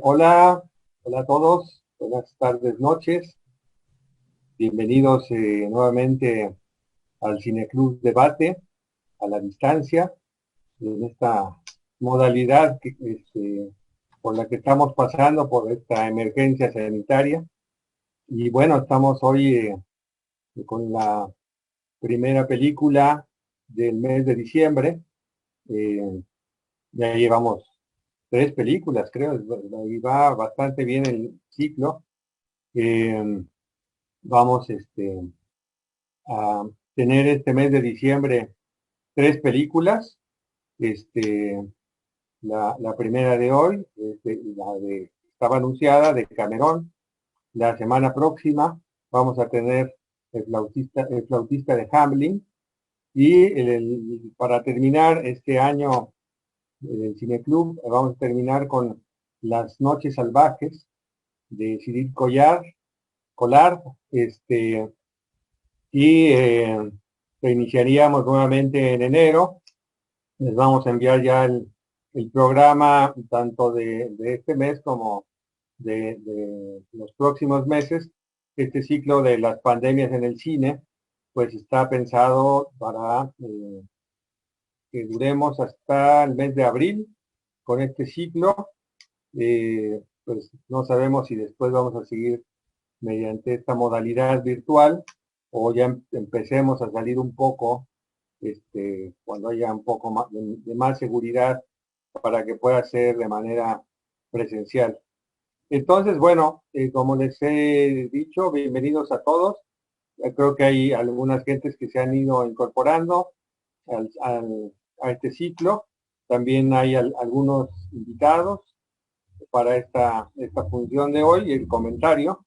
Hola, hola a todos, buenas tardes, noches, bienvenidos nuevamente al Cineclub Debate a la distancia, en esta modalidad por la que estamos pasando por esta emergencia sanitaria. Y bueno, estamos hoy con la primera película del mes de diciembre. Eh, ya llevamos tres películas, creo, y va bastante bien el ciclo. Eh, Vamos a tener este mes de diciembre tres películas. Este, la primera de hoy, estaba anunciada de Camerón. La semana próxima vamos a tener el flautista de Hamelin. Y para terminar este año el Cineclub, vamos a terminar con Las Noches Salvajes de Cyril Collard. Y reiniciaríamos nuevamente en enero. Les vamos a enviar ya el programa tanto de este mes como de los próximos meses. Este ciclo de las pandemias en el cine, pues está pensado para que duremos hasta el mes de abril con este ciclo. Pues no sabemos si después vamos a seguir mediante esta modalidad virtual o ya empecemos a salir un poco cuando haya un poco más, de más seguridad para que pueda ser de manera presencial. Entonces, bueno, como les he dicho, bienvenidos a todos. Creo que hay algunas gentes que se han ido incorporando a este ciclo. También hay algunos invitados para esta función de hoy, el comentario.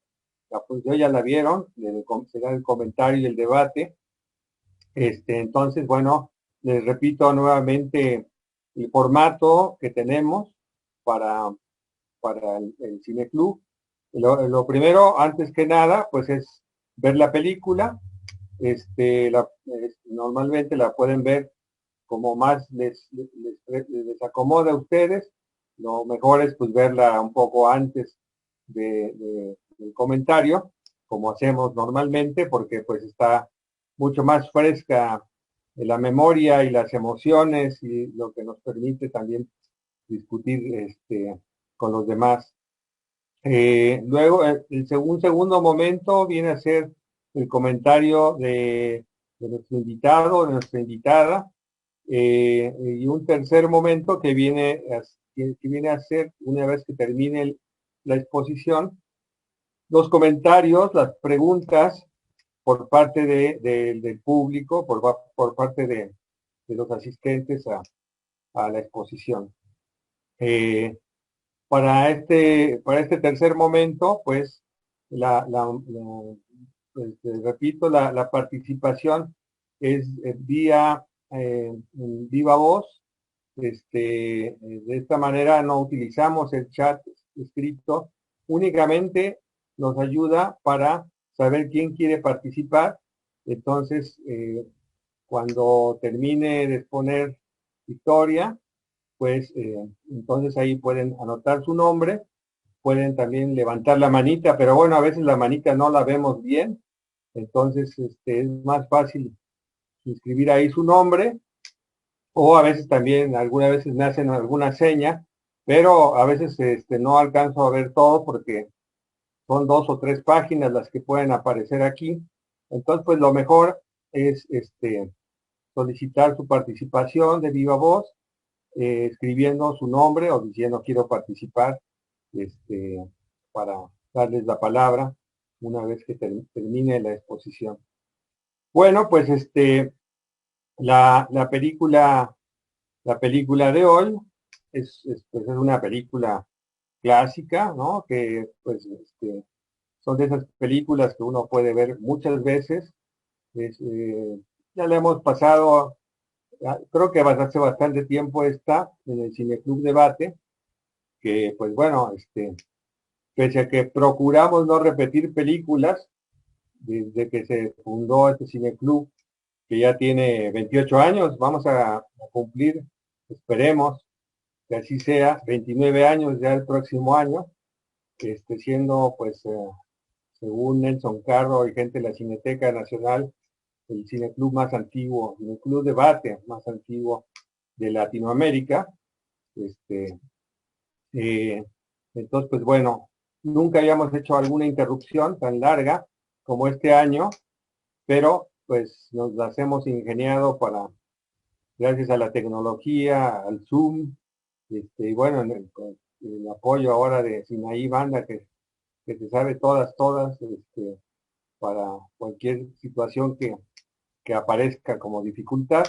La función ya la vieron, será el comentario y el debate. Entonces, bueno, les repito nuevamente el formato que tenemos para, para el Cineclub. Lo primero, antes que nada, pues es ver la película. Normalmente la pueden ver como más les acomoda a ustedes. Lo mejor es pues verla un poco antes del comentario, como hacemos normalmente, porque pues está mucho más fresca en la memoria y las emociones y lo que nos permite también discutir con los demás. Luego, un segundo momento viene a ser el comentario de nuestro invitado, de nuestra invitada, y un tercer momento que viene a ser, una vez que termine la exposición, los comentarios, las preguntas por parte del público, por parte de los asistentes a la exposición. Para este tercer momento, pues, repito, la participación es vía viva voz. De esta manera no utilizamos el chat escrito, únicamente nos ayuda para saber quién quiere participar. Entonces, cuando termine de exponer Victoria, pues entonces ahí pueden anotar su nombre, pueden también levantar la manita, pero bueno, a veces la manita no la vemos bien, entonces es más fácil inscribir ahí su nombre, o a veces también, algunas veces me hacen alguna seña, pero a veces no alcanzo a ver todo porque son 2 o 3 páginas las que pueden aparecer aquí. Entonces, pues lo mejor es solicitar su participación de viva voz, escribiendo su nombre o diciendo quiero participar, para darles la palabra una vez que termine la exposición. Bueno, pues la película de hoy pues, es una película clásica, ¿no? Que pues son de esas películas que uno puede ver muchas veces. Es, ya la hemos pasado, creo que hace bastante tiempo está en el Cineclub Debate, que pues bueno, pese a que procuramos no repetir películas, desde que se fundó este Cineclub, que ya tiene 28 años, vamos a cumplir, esperemos, que así sea, 29 años ya el próximo año, siendo pues según Nelson Carro y gente de la Cineteca Nacional, el cineclub más antiguo, el club de debate más antiguo de Latinoamérica. Este, eh, entonces, pues bueno, nunca habíamos hecho alguna interrupción tan larga como este año, pero pues nos las hemos ingeniado para, gracias a la tecnología, al Zoom, y bueno, el apoyo ahora de Sinaí Banda, que se sabe todas, para cualquier situación que aparezca como dificultad.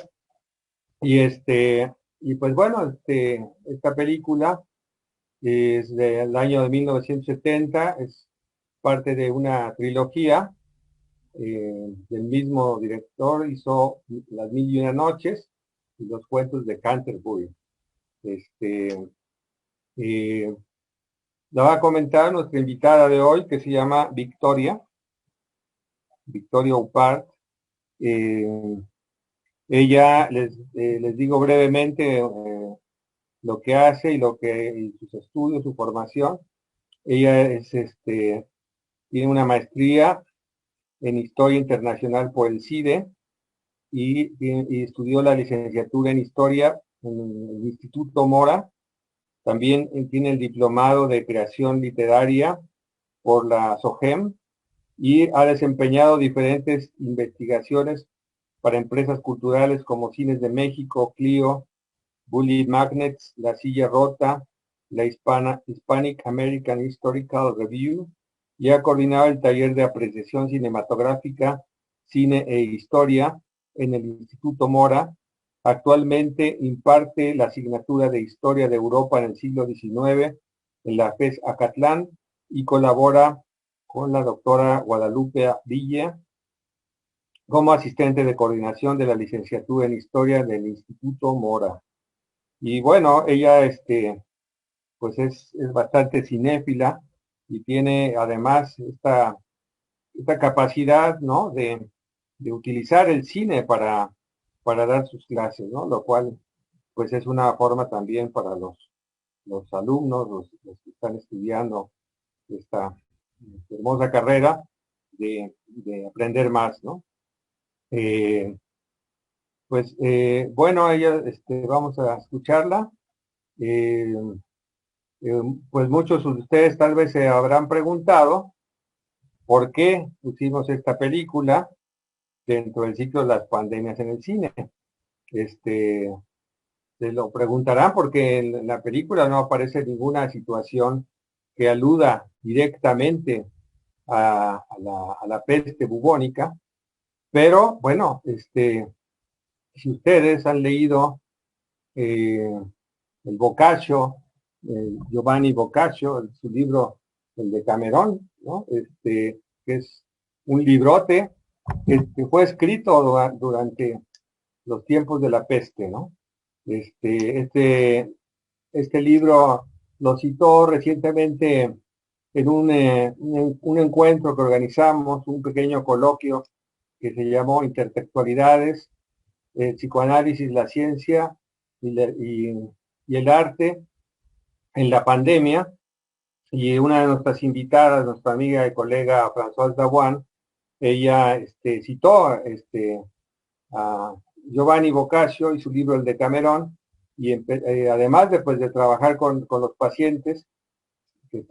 Y y pues bueno, esta película es del año de 1970, es parte de una trilogía del mismo director, hizo Las Mil y Una Noches y Los Cuentos de Canterbury. Este, eh, la va a comentar nuestra invitada de hoy, que se llama Victoria Upart. Eh, Ella, les digo brevemente lo que hace y sus estudios, su formación. Ella tiene una maestría en Historia Internacional por el CIDE y estudió la licenciatura en Historia en el Instituto Mora. También tiene el diplomado de Creación Literaria por la SOGEM y ha desempeñado diferentes investigaciones para empresas culturales como Cines de México, Clio, Bully Magnets, La Silla Rota, la Hispanic American Historical Review, y ha coordinado el taller de apreciación cinematográfica, cine e historia en el Instituto Mora. Actualmente imparte la asignatura de Historia de Europa en el siglo XIX en la FES Acatlán y colabora con la doctora Guadalupe Villa como asistente de coordinación de la licenciatura en Historia del Instituto Mora. Y bueno, ella pues es bastante cinéfila y tiene además esta capacidad, ¿no? De utilizar el cine para dar sus clases, ¿no? Lo cual pues es una forma también para los alumnos, los que están estudiando esta hermosa carrera de aprender más, ¿no? Eh, pues bueno, ella, vamos a escucharla. Eh, pues muchos de ustedes tal vez se habrán preguntado por qué pusimos esta película dentro del ciclo de las pandemias en el cine. Este, se lo preguntarán porque en la película no aparece ninguna situación que aluda directamente a la peste bubónica, pero bueno, si ustedes han leído eh, el Boccaccio, Giovanni Boccaccio, su libro, el de Camerón, ¿no? Que es un librote que fue escrito durante los tiempos de la peste, ¿no? Este, este, este libro lo citó recientemente en un encuentro que organizamos, un pequeño coloquio que se llamó Intertextualidades, Psicoanálisis, la Ciencia y el Arte en la Pandemia. Y una de nuestras invitadas, nuestra amiga y colega Françoise Dawan, ella citó a Giovanni Boccaccio y su libro El Decamerón, y además de trabajar con los pacientes que que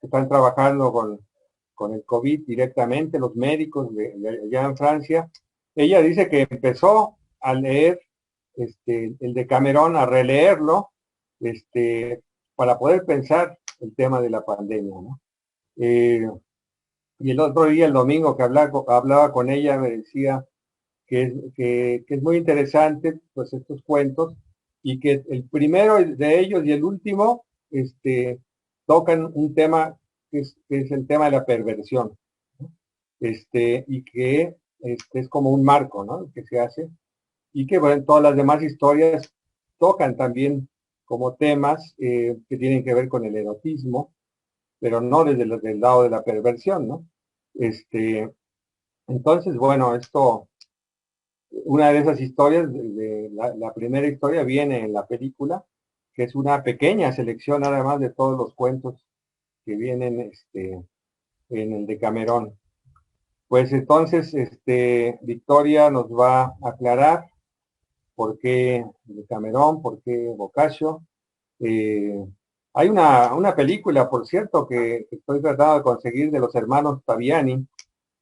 están trabajando con el COVID directamente, los médicos de allá en Francia, ella dice que empezó a leer el Decamerón, a releerlo, para poder pensar el tema de la pandemia, ¿no? Y el otro día, el domingo que hablaba con ella, me decía que es muy interesante, pues, estos cuentos, y que el primero de ellos y el último, tocan un tema que es el tema de la perversión, ¿no? Y que es como un marco, ¿no? Que se hace, y que bueno, todas las demás historias tocan también como temas que tienen que ver con el erotismo, pero no desde el lado de la perversión, ¿no? Entonces, bueno, una de esas historias, la primera historia viene en la película, que es una pequeña selección nada más de todos los cuentos que vienen en el Decamerón. Pues entonces, Victoria nos va a aclarar por qué Decamerón, por qué Boccaccio. Hay una película, por cierto, que estoy tratando de conseguir de los hermanos Taviani,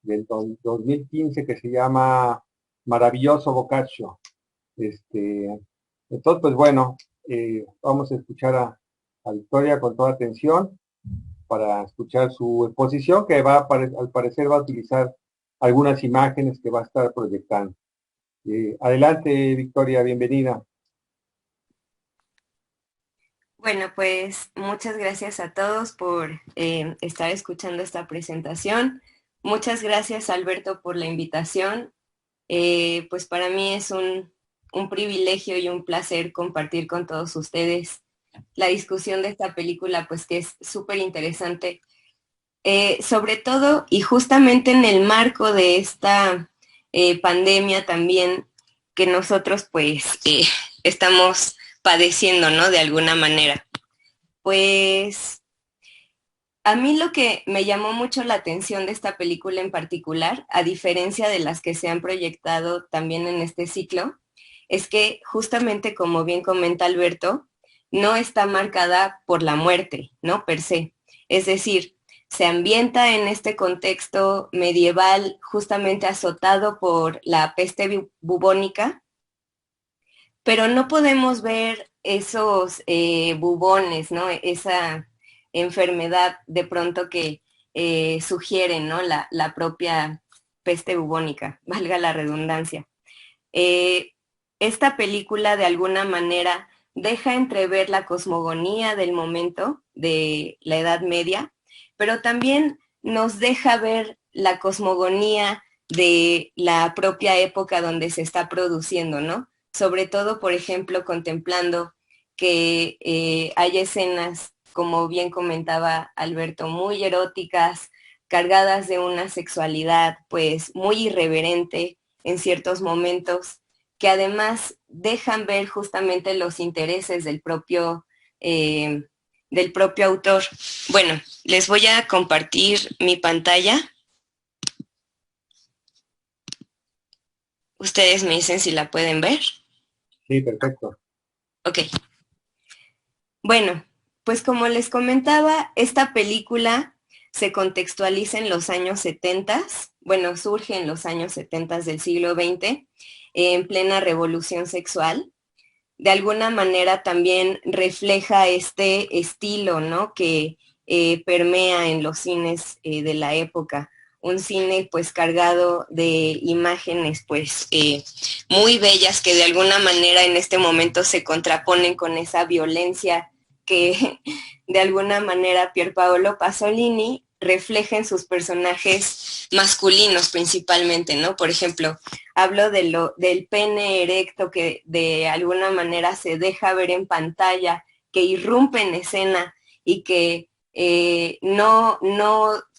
del 2015, que se llama Maravilloso Boccaccio. Entonces, pues bueno, vamos a escuchar a Victoria con toda atención para escuchar su exposición, que al parecer va a utilizar algunas imágenes que va a estar proyectando. Adelante, Victoria, bienvenida. Bueno, pues muchas gracias a todos por estar escuchando esta presentación. Muchas gracias, Alberto, por la invitación. Pues para mí es un privilegio y un placer compartir con todos ustedes la discusión de esta película, pues que es súper interesante. Sobre todo y justamente en el marco de esta pandemia también que nosotros pues estamos padeciendo, ¿no? De alguna manera. Pues a mí lo que me llamó mucho la atención de esta película en particular, a diferencia de las que se han proyectado también en este ciclo, es que justamente como bien comenta Alberto, no está marcada por la muerte, ¿no? Per se. Es decir, se ambienta en este contexto medieval justamente azotado por la peste bubónica, pero no podemos ver esos bubones, ¿no? Esa enfermedad de pronto que sugiere, ¿no? La propia peste bubónica, valga la redundancia. Eh, esta película de alguna manera deja entrever la cosmogonía del momento de la Edad Media, pero también nos deja ver la cosmogonía de la propia época donde se está produciendo, ¿no? Sobre todo, por ejemplo, contemplando que hay escenas, como bien comentaba Alberto, muy eróticas, cargadas de una sexualidad pues muy irreverente en ciertos momentos, que además dejan ver justamente los intereses del propio autor. Bueno, les voy a compartir mi pantalla. Ustedes me dicen si la pueden ver. Sí, perfecto. Ok. Bueno, pues como les comentaba, esta película se contextualiza en los años 70, bueno, surge en los años 70 del siglo XX, en plena revolución sexual. De alguna manera también refleja este estilo, ¿no? Que permea en los cines de la época. Un cine pues cargado de imágenes pues muy bellas que de alguna manera en este momento se contraponen con esa violencia que de alguna manera Pierpaolo Pasolini refleja en sus personajes masculinos principalmente, ¿no? Por ejemplo, hablo del pene erecto que de alguna manera se deja ver en pantalla, que irrumpe en escena y que no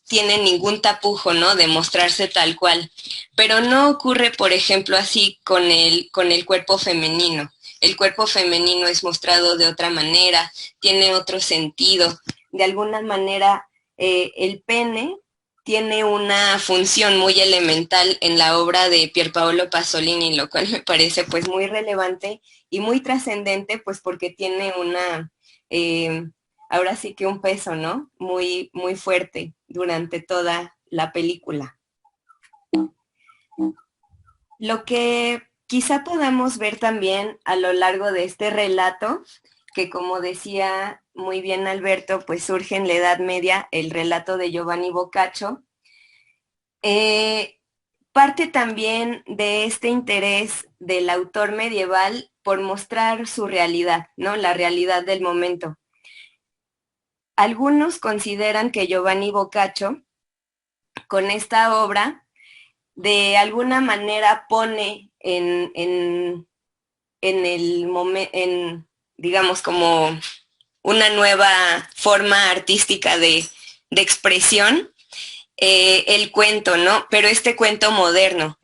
tiene ningún tapujo, ¿no? De mostrarse tal cual. Pero no ocurre, por ejemplo, así con el cuerpo femenino. El cuerpo femenino es mostrado de otra manera, tiene otro sentido. De alguna manera, el pene tiene una función muy elemental en la obra de Pierpaolo Pasolini, lo cual me parece pues muy relevante y muy trascendente, pues porque tiene ahora sí que un peso, ¿no? Muy, muy fuerte durante toda la película. Lo que quizá podamos ver también a lo largo de este relato, que como decía muy bien Alberto, pues surge en la Edad Media el relato de Giovanni Boccaccio, parte también de este interés del autor medieval por mostrar su realidad, ¿no? La realidad del momento. Algunos consideran que Giovanni Boccaccio, con esta obra, de alguna manera pone en el momento, digamos, como una nueva forma artística de expresión, el cuento, ¿no? Pero este cuento moderno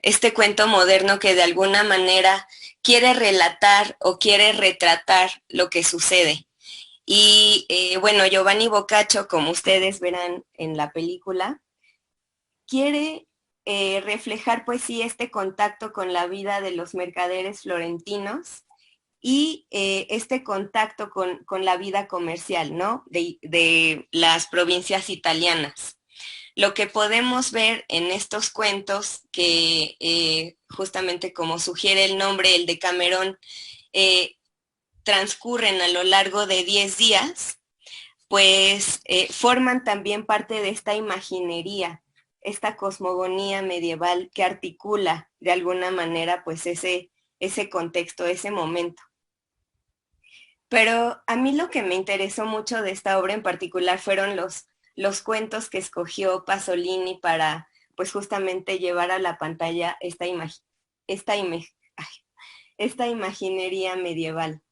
que de alguna manera quiere relatar o quiere retratar lo que sucede. Y bueno, Giovanni Boccaccio, como ustedes verán en la película, quiere reflejar pues sí este contacto con la vida de los mercaderes florentinos y este contacto con la vida comercial, ¿no? De las provincias italianas. Lo que podemos ver en estos cuentos, que justamente como sugiere el nombre, el de Camerón, transcurren a lo largo de 10 días, pues forman también parte de esta imaginería, esta cosmogonía medieval que articula de alguna manera pues ese contexto, ese momento. Pero a mí lo que me interesó mucho de esta obra en particular fueron los cuentos que escogió Pasolini para pues justamente llevar a la pantalla esta, esta imaginería medieval.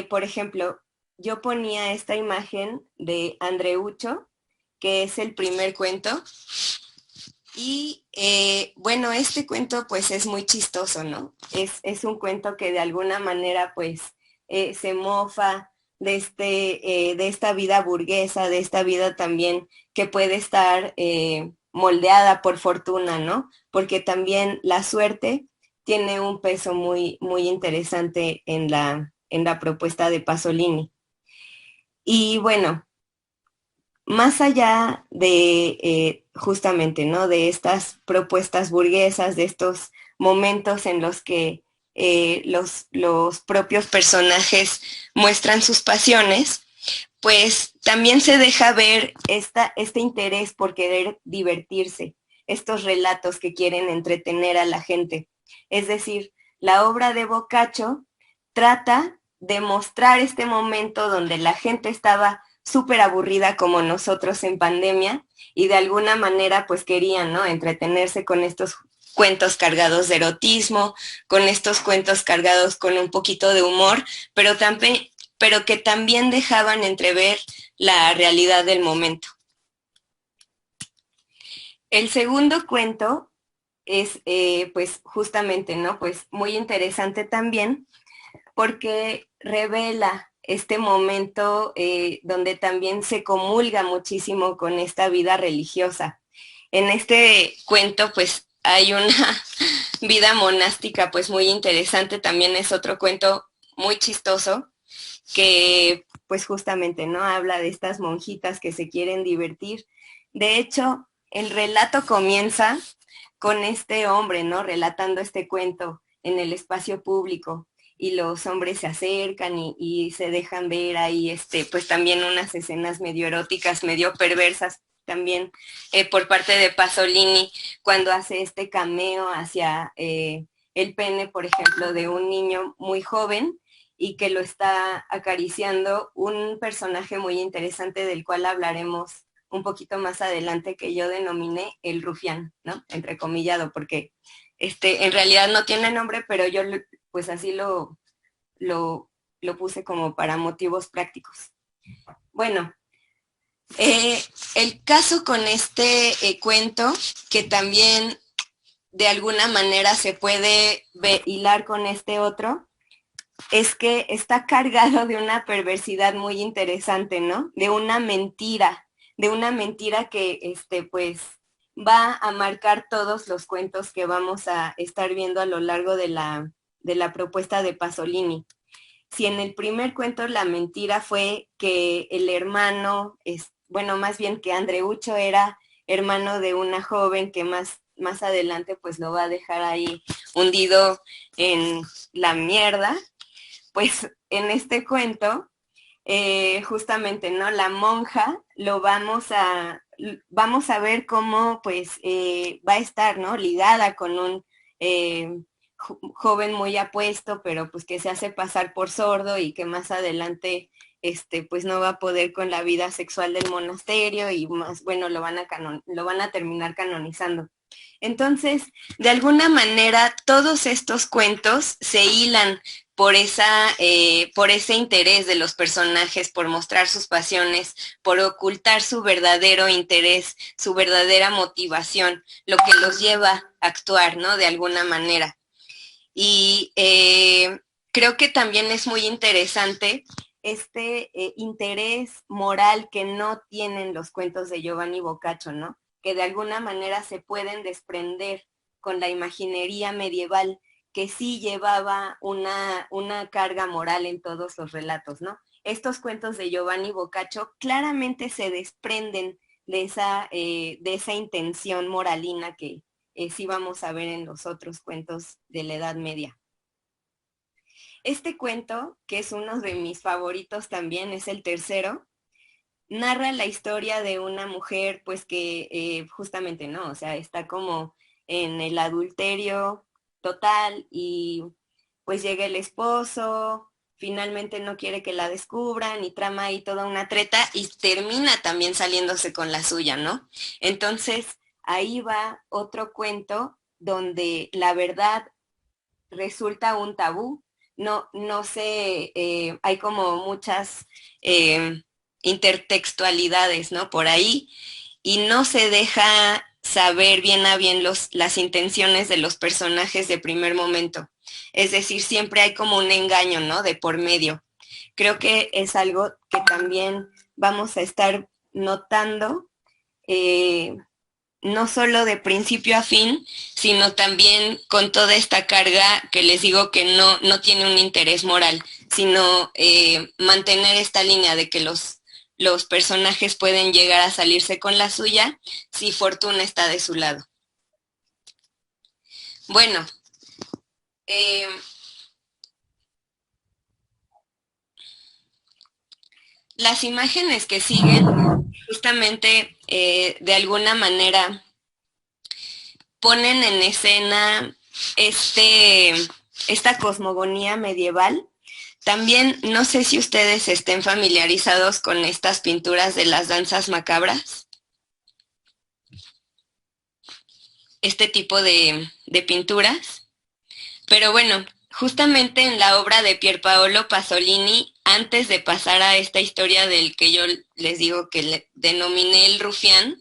Por ejemplo, yo ponía esta imagen de Andreucho, que es el primer cuento, y bueno, este cuento pues es muy chistoso, ¿no? Es un cuento que de alguna manera pues se mofa de esta vida burguesa, de esta vida también que puede estar moldeada por fortuna, ¿no? Porque también la suerte tiene un peso muy, muy interesante en la propuesta de Pasolini. Y bueno, más allá de justamente, ¿no? De estas propuestas burguesas, de estos momentos en los que los propios personajes muestran sus pasiones, pues también se deja ver este interés por querer divertirse, estos relatos que quieren entretener a la gente. Es decir, la obra de Boccaccio trata de mostrar este momento donde la gente estaba súper aburrida como nosotros en pandemia y de alguna manera pues querían, ¿no? Entretenerse con estos cuentos cargados de erotismo, con estos cuentos cargados con un poquito de humor, pero que también dejaban entrever la realidad del momento. El segundo cuento es pues justamente, ¿no? Pues muy interesante también porque revela este momento donde también se comulga muchísimo con esta vida religiosa. En este cuento pues hay una vida monástica pues muy interesante, también es otro cuento muy chistoso que pues justamente no habla de estas monjitas que se quieren divertir. De hecho, el relato comienza con este hombre, ¿no? Relatando este cuento en el espacio público y los hombres se acercan y se dejan ver ahí, pues también unas escenas medio eróticas, medio perversas también por parte de Pasolini cuando hace este cameo hacia el pene, por ejemplo, de un niño muy joven y que lo está acariciando un personaje muy interesante del cual hablaremos un poquito más adelante, que yo denominé el rufián, ¿no? Entrecomillado, porque en realidad no tiene nombre, pero yo pues así lo puse como para motivos prácticos. Bueno, el caso con este cuento, que también de alguna manera se puede hilar con este otro, es que está cargado de una perversidad muy interesante, ¿no? De una mentira que, pues, va a marcar todos los cuentos que vamos a estar viendo a lo largo de la propuesta de Pasolini. Si en el primer cuento la mentira fue que el hermano, bueno, más bien que Andreucho era hermano de una joven que más adelante pues lo va a dejar ahí hundido en la mierda, pues en este cuento, justamente, ¿no? La monja lo vamos a ver cómo pues va a estar, ¿no? Ligada con un joven muy apuesto, pero pues que se hace pasar por sordo y que más adelante pues no va a poder con la vida sexual del monasterio y más, bueno, lo van a terminar canonizando. Entonces, de alguna manera, todos estos cuentos se hilan por ese interés de los personajes, por mostrar sus pasiones, por ocultar su verdadero interés, su verdadera motivación, lo que los lleva a actuar, ¿no? De alguna manera. Y creo que también es muy interesante este interés moral que no tienen los cuentos de Giovanni Boccaccio, ¿no? Que de alguna manera se pueden desprender con la imaginería medieval, que sí llevaba una carga moral en todos los relatos, ¿no? Estos cuentos de Giovanni Boccaccio claramente se desprenden de esa intención moralina que sí vamos a ver en los otros cuentos de la Edad Media. Este cuento, que es uno de mis favoritos también, es el tercero, narra la historia de una mujer, pues que justamente no, o sea, está como en el adulterio total y pues llega el esposo, finalmente no quiere que la descubran y trama ahí toda una treta y termina también saliéndose con la suya, ¿no? Entonces, ahí va otro cuento donde la verdad resulta un tabú. No sé, hay como muchas intertextualidades, ¿no? Por ahí, y no se deja saber bien a bien las intenciones de los personajes de primer momento. Es decir, siempre hay como un engaño, ¿no? De por medio. Creo que es algo que también vamos a estar notando eh, no solo de principio a fin, sino también con toda esta carga que les digo que no tiene un interés moral, sino mantener esta línea de que los personajes pueden llegar a salirse con la suya si fortuna está de su lado. Bueno, eh, las imágenes que siguen justamente de alguna manera ponen en escena esta cosmogonía medieval. También no sé si ustedes estén familiarizados con estas pinturas de las danzas macabras, este tipo de pinturas. Pero bueno, justamente en la obra de Pierpaolo Pasolini, antes de pasar a esta historia del que yo les digo que le denominé el rufián,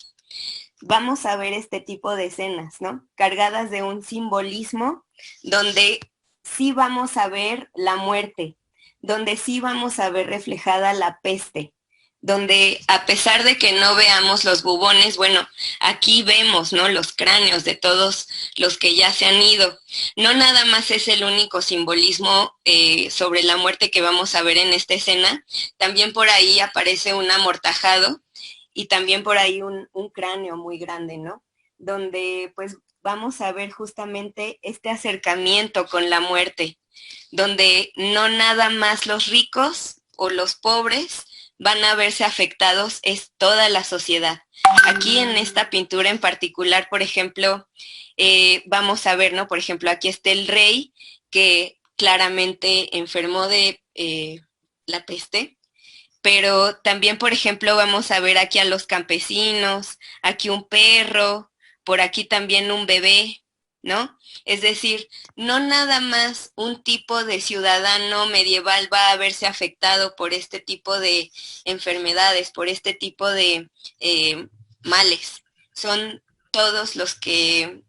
vamos a ver este tipo de escenas, ¿no? Cargadas de un simbolismo donde sí vamos a ver la muerte, donde sí vamos a ver reflejada la peste, donde a pesar de que no veamos los bubones, bueno, aquí vemos, ¿no? Los cráneos de todos los que ya se han ido. No nada más es el único simbolismo sobre la muerte que vamos a ver en esta escena, también por ahí aparece un amortajado y también por ahí un cráneo muy grande, ¿no? Donde pues vamos a ver justamente este acercamiento con la muerte, donde no nada más los ricos o los pobres van a verse afectados, es toda la sociedad. Aquí en esta pintura en particular, por ejemplo, vamos a ver, ¿no? Por ejemplo, aquí está el rey que claramente enfermó de la peste, pero también, por ejemplo, vamos a ver aquí a los campesinos, aquí un perro, por aquí también un bebé, ¿no? Es decir, no nada más un tipo de ciudadano medieval va a verse afectado por este tipo de enfermedades, por este tipo de males. Son todos los que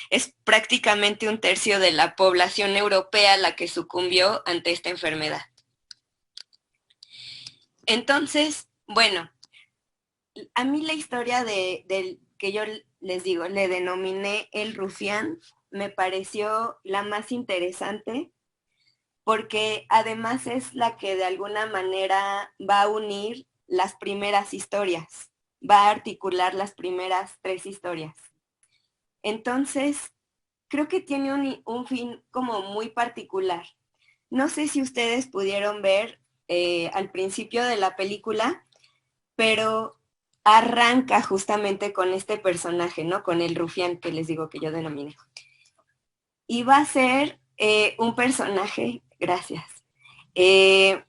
es prácticamente un tercio de la población europea la que sucumbió ante esta enfermedad. Entonces, bueno, a mí la historia del que yo les digo, le denominé el rufián, me pareció la más interesante porque además es la que de alguna manera va a unir las primeras historias, va a articular las primeras tres historias. Entonces, creo que tiene un fin como muy particular. No sé si ustedes pudieron ver al principio de la película, pero arranca justamente con este personaje, ¿no? Con el rufián que les digo que yo denominé. Y va a ser un personaje, gracias, que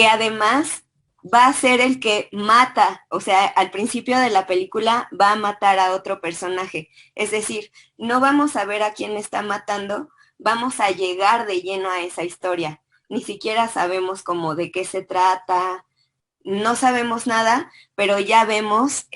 además va a ser el que mata, o sea, al principio de la película va a matar a otro personaje. Es decir, no vamos a ver a quién está matando, vamos a llegar de lleno a esa historia. Ni siquiera sabemos cómo de qué se trata, no sabemos nada, pero ya vemos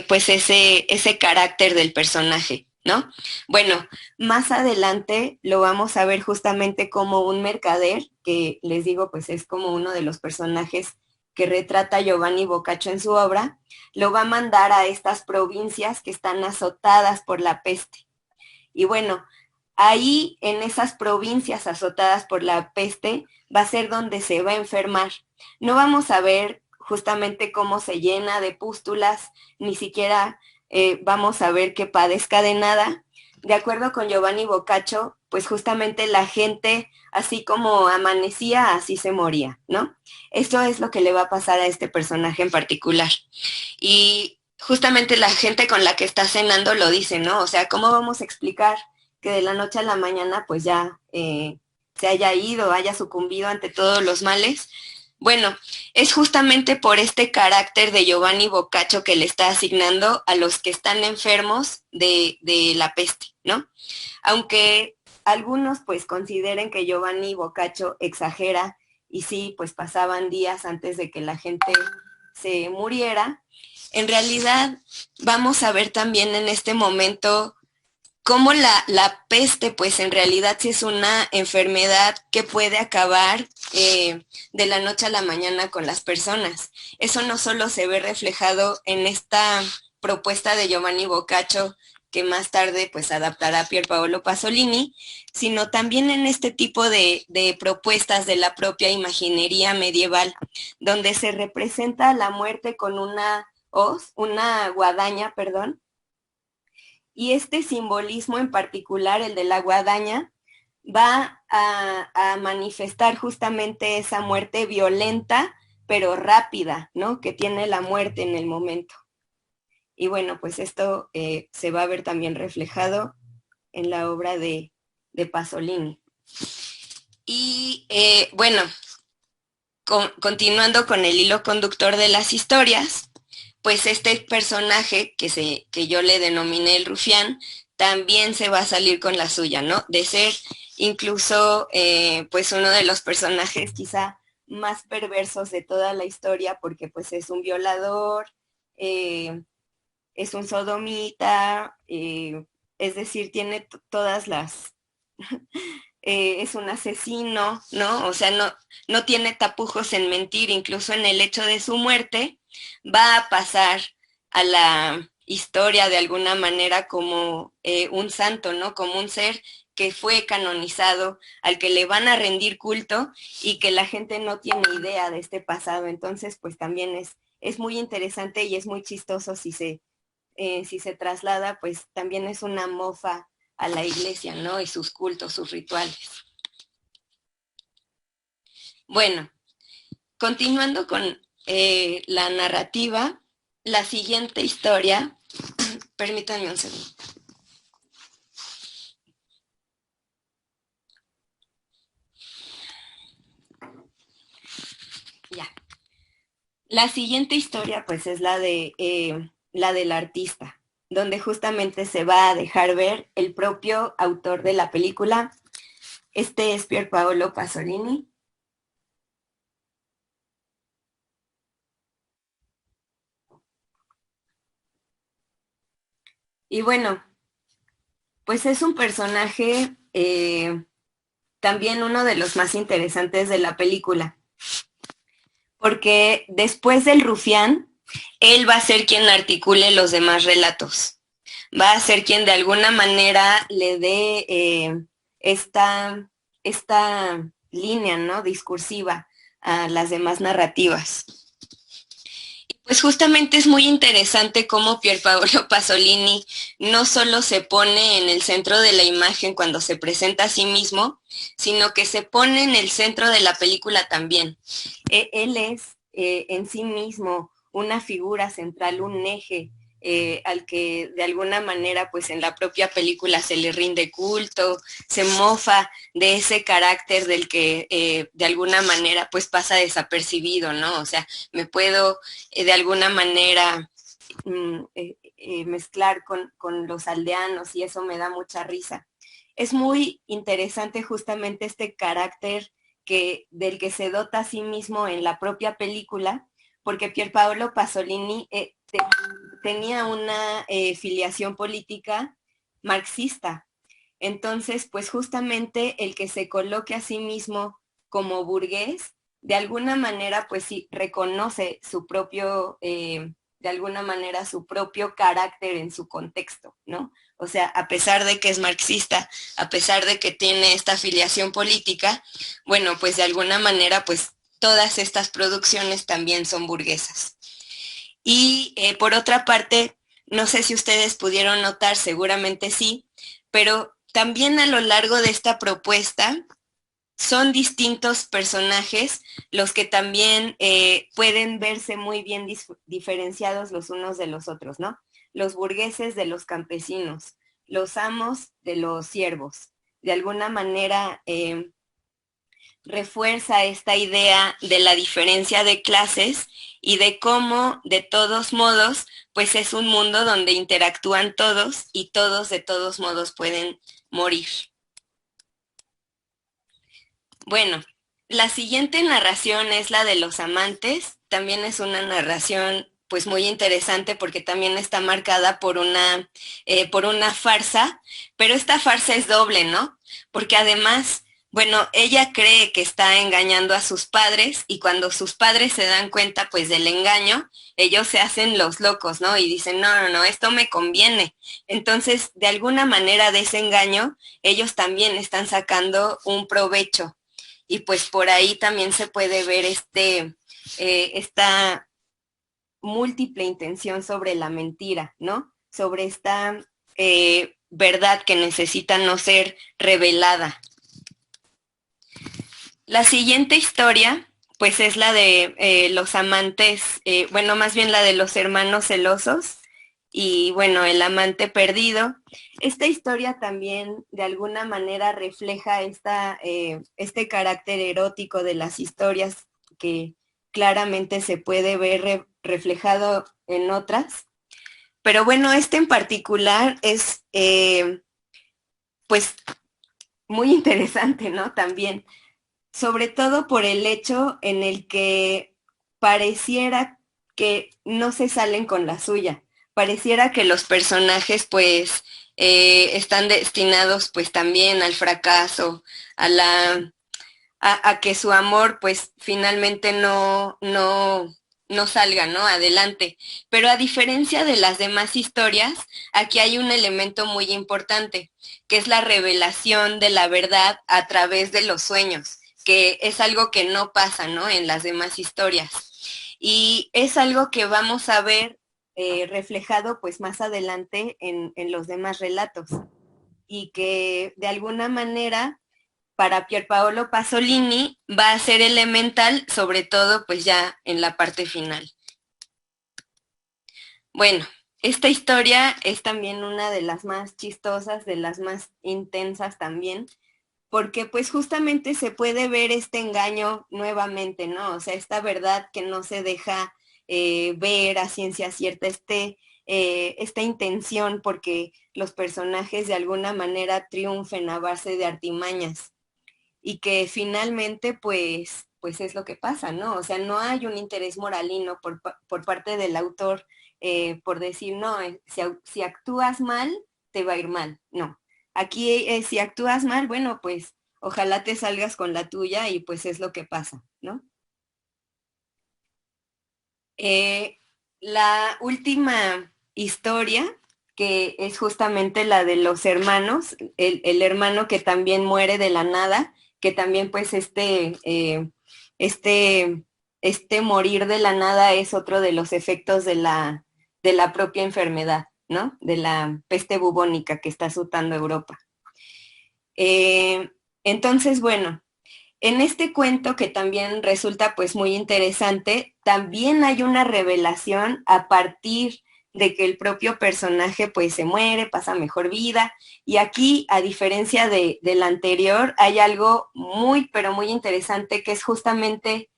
pues ese carácter del personaje. ¿no? Bueno, más adelante lo vamos a ver justamente como un mercader, que les digo, pues es como uno de los personajes que retrata Giovanni Boccaccio en su obra, lo va a mandar a estas provincias que están azotadas por la peste. Y bueno, ahí en esas provincias azotadas por la peste va a ser donde se va a enfermar. No vamos a ver justamente cómo se llena de pústulas, ni siquiera vamos a ver que padezca de nada. De acuerdo con Giovanni Boccaccio, pues justamente la gente, así como amanecía, así se moría, ¿no? Esto es lo que le va a pasar a este personaje en particular. Y justamente la gente con la que está cenando lo dice, ¿no? O sea, ¿cómo vamos a explicar que de la noche a la mañana pues ya se haya ido, haya sucumbido ante todos los males? Bueno, es justamente por este carácter de Giovanni Boccaccio que le está asignando a los que están enfermos de la peste, ¿no? Aunque algunos pues consideren que Giovanni Boccaccio exagera y sí, pues pasaban días antes de que la gente se muriera, en realidad vamos a ver también en este momento cómo la peste, pues en realidad sí es una enfermedad que puede acabar de la noche a la mañana con las personas. Eso no solo se ve reflejado en esta propuesta de Giovanni Boccaccio, que más tarde pues adaptará Pier Paolo Pasolini, sino también en este tipo de propuestas de la propia imaginería medieval, donde se representa la muerte con una hoz, una guadaña, perdón, y este simbolismo en particular, el de la guadaña, va a manifestar justamente esa muerte violenta, pero rápida, ¿no? Que tiene la muerte en el momento. Y bueno, pues esto se va a ver también reflejado en la obra de Pasolini. Y bueno, continuando con el hilo conductor de las historias, pues este personaje que yo le denominé el rufián, también se va a salir con la suya, ¿no? De ser incluso pues uno de los personajes quizá más perversos de toda la historia, porque pues es un violador, es un sodomita, es decir, tiene todas las es un asesino, ¿no? O sea, no tiene tapujos en mentir, incluso en el hecho de su muerte, va a pasar a la historia de alguna manera como un santo, ¿no? Como un ser que fue canonizado, al que le van a rendir culto y que la gente no tiene idea de este pasado. Entonces, pues también es muy interesante y es muy chistoso si se traslada, pues también es una mofa a la iglesia, ¿no? Y sus cultos, sus rituales. Bueno, continuando con la narrativa, la siguiente historia, permítanme un segundo. Ya. La siguiente historia, pues, es la del artista, donde justamente se va a dejar ver el propio autor de la película. Este es Pier Paolo Pasolini. Y bueno, pues es un personaje también uno de los más interesantes de la película, porque después del rufián, él va a ser quien articule los demás relatos, va a ser quien de alguna manera le dé esta línea, ¿no? Discursiva a las demás narrativas. Pues justamente es muy interesante cómo Pier Paolo Pasolini no solo se pone en el centro de la imagen cuando se presenta a sí mismo, sino que se pone en el centro de la película también. Él es en sí mismo una figura central, un eje al que de alguna manera pues en la propia película se le rinde culto, se mofa de ese carácter del que de alguna manera pues pasa desapercibido, ¿no? O sea, me puedo de alguna manera mezclar con los aldeanos y eso me da mucha risa. Es muy interesante justamente este carácter del que se dota a sí mismo en la propia película, porque Pier Paolo Pasolini tenía una filiación política marxista. Entonces, pues justamente el que se coloque a sí mismo como burgués, de alguna manera, pues sí, reconoce su propio, de alguna manera, su propio carácter en su contexto, ¿no? O sea, a pesar de que es marxista, a pesar de que tiene esta afiliación política, bueno, pues de alguna manera, pues todas estas producciones también son burguesas. Y por otra parte, no sé si ustedes pudieron notar, seguramente sí, pero también a lo largo de esta propuesta son distintos personajes los que también pueden verse muy bien diferenciados los unos de los otros, ¿no? Los burgueses de los campesinos, los amos de los siervos. De alguna manera refuerza esta idea de la diferencia de clases y de cómo, de todos modos, pues es un mundo donde interactúan todos y todos de todos modos pueden morir. Bueno, la siguiente narración es la de los amantes. También es una narración pues muy interesante porque también está marcada por una farsa, pero esta farsa es doble, ¿no? Porque además, bueno, ella cree que está engañando a sus padres y cuando sus padres se dan cuenta pues del engaño, ellos se hacen los locos, ¿no? Y dicen, no, no, no, esto me conviene. Entonces, de alguna manera de ese engaño, ellos también están sacando un provecho y pues por ahí también se puede ver esta múltiple intención sobre la mentira, ¿no? Sobre esta verdad que necesita no ser revelada. La siguiente historia, pues es la de los amantes, bueno, más bien la de los hermanos celosos y bueno, el amante perdido. Esta historia también de alguna manera refleja este carácter erótico de las historias que claramente se puede ver reflejado en otras. Pero bueno, este en particular es pues muy interesante, ¿no? También sobre todo por el hecho en el que pareciera que no se salen con la suya, pareciera que los personajes pues están destinados pues también al fracaso, a que su amor pues finalmente no salga, ¿no? Adelante. Pero a diferencia de las demás historias, aquí hay un elemento muy importante, que es la revelación de la verdad a través de los sueños, que es algo que no pasa, ¿no? En las demás historias. Y es algo que vamos a ver reflejado pues más adelante en los demás relatos y que de alguna manera para Pierpaolo Pasolini va a ser elemental, sobre todo pues ya en la parte final. Bueno, esta historia es también una de las más chistosas, de las más intensas también, porque pues justamente se puede ver este engaño nuevamente, ¿no? O sea, esta verdad que no se deja ver a ciencia cierta, esta intención porque los personajes de alguna manera triunfen a base de artimañas y que finalmente pues es lo que pasa, ¿no? O sea, no hay un interés moralino por parte del autor por decir, no, si actúas mal, te va a ir mal. No. Aquí si actúas mal, bueno, pues ojalá te salgas con la tuya y pues es lo que pasa, ¿no? La última historia, que es justamente la de los hermanos, el hermano que también muere de la nada, que también pues este morir de la nada es otro de los efectos de la propia enfermedad, ¿no? De la peste bubónica que está azotando Europa. Entonces, bueno, en este cuento que también resulta pues muy interesante, también hay una revelación a partir de que el propio personaje pues se muere, pasa mejor vida y aquí a diferencia del anterior hay algo muy pero muy interesante que es justamente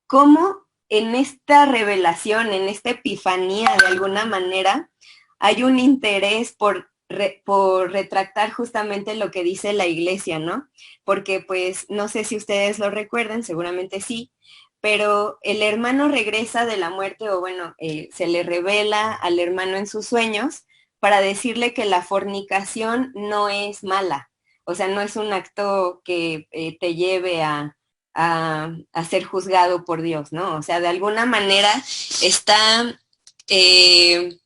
cómo en esta revelación, en esta epifanía de alguna manera, hay un interés por retractar justamente lo que dice la iglesia, ¿no? Porque pues no sé si ustedes lo recuerdan, seguramente sí, pero el hermano regresa de la muerte o bueno, se le revela al hermano en sus sueños para decirle que la fornicación no es mala, o sea, no es un acto que te lleve a ser juzgado por Dios, ¿no? O sea, de alguna manera está, eh,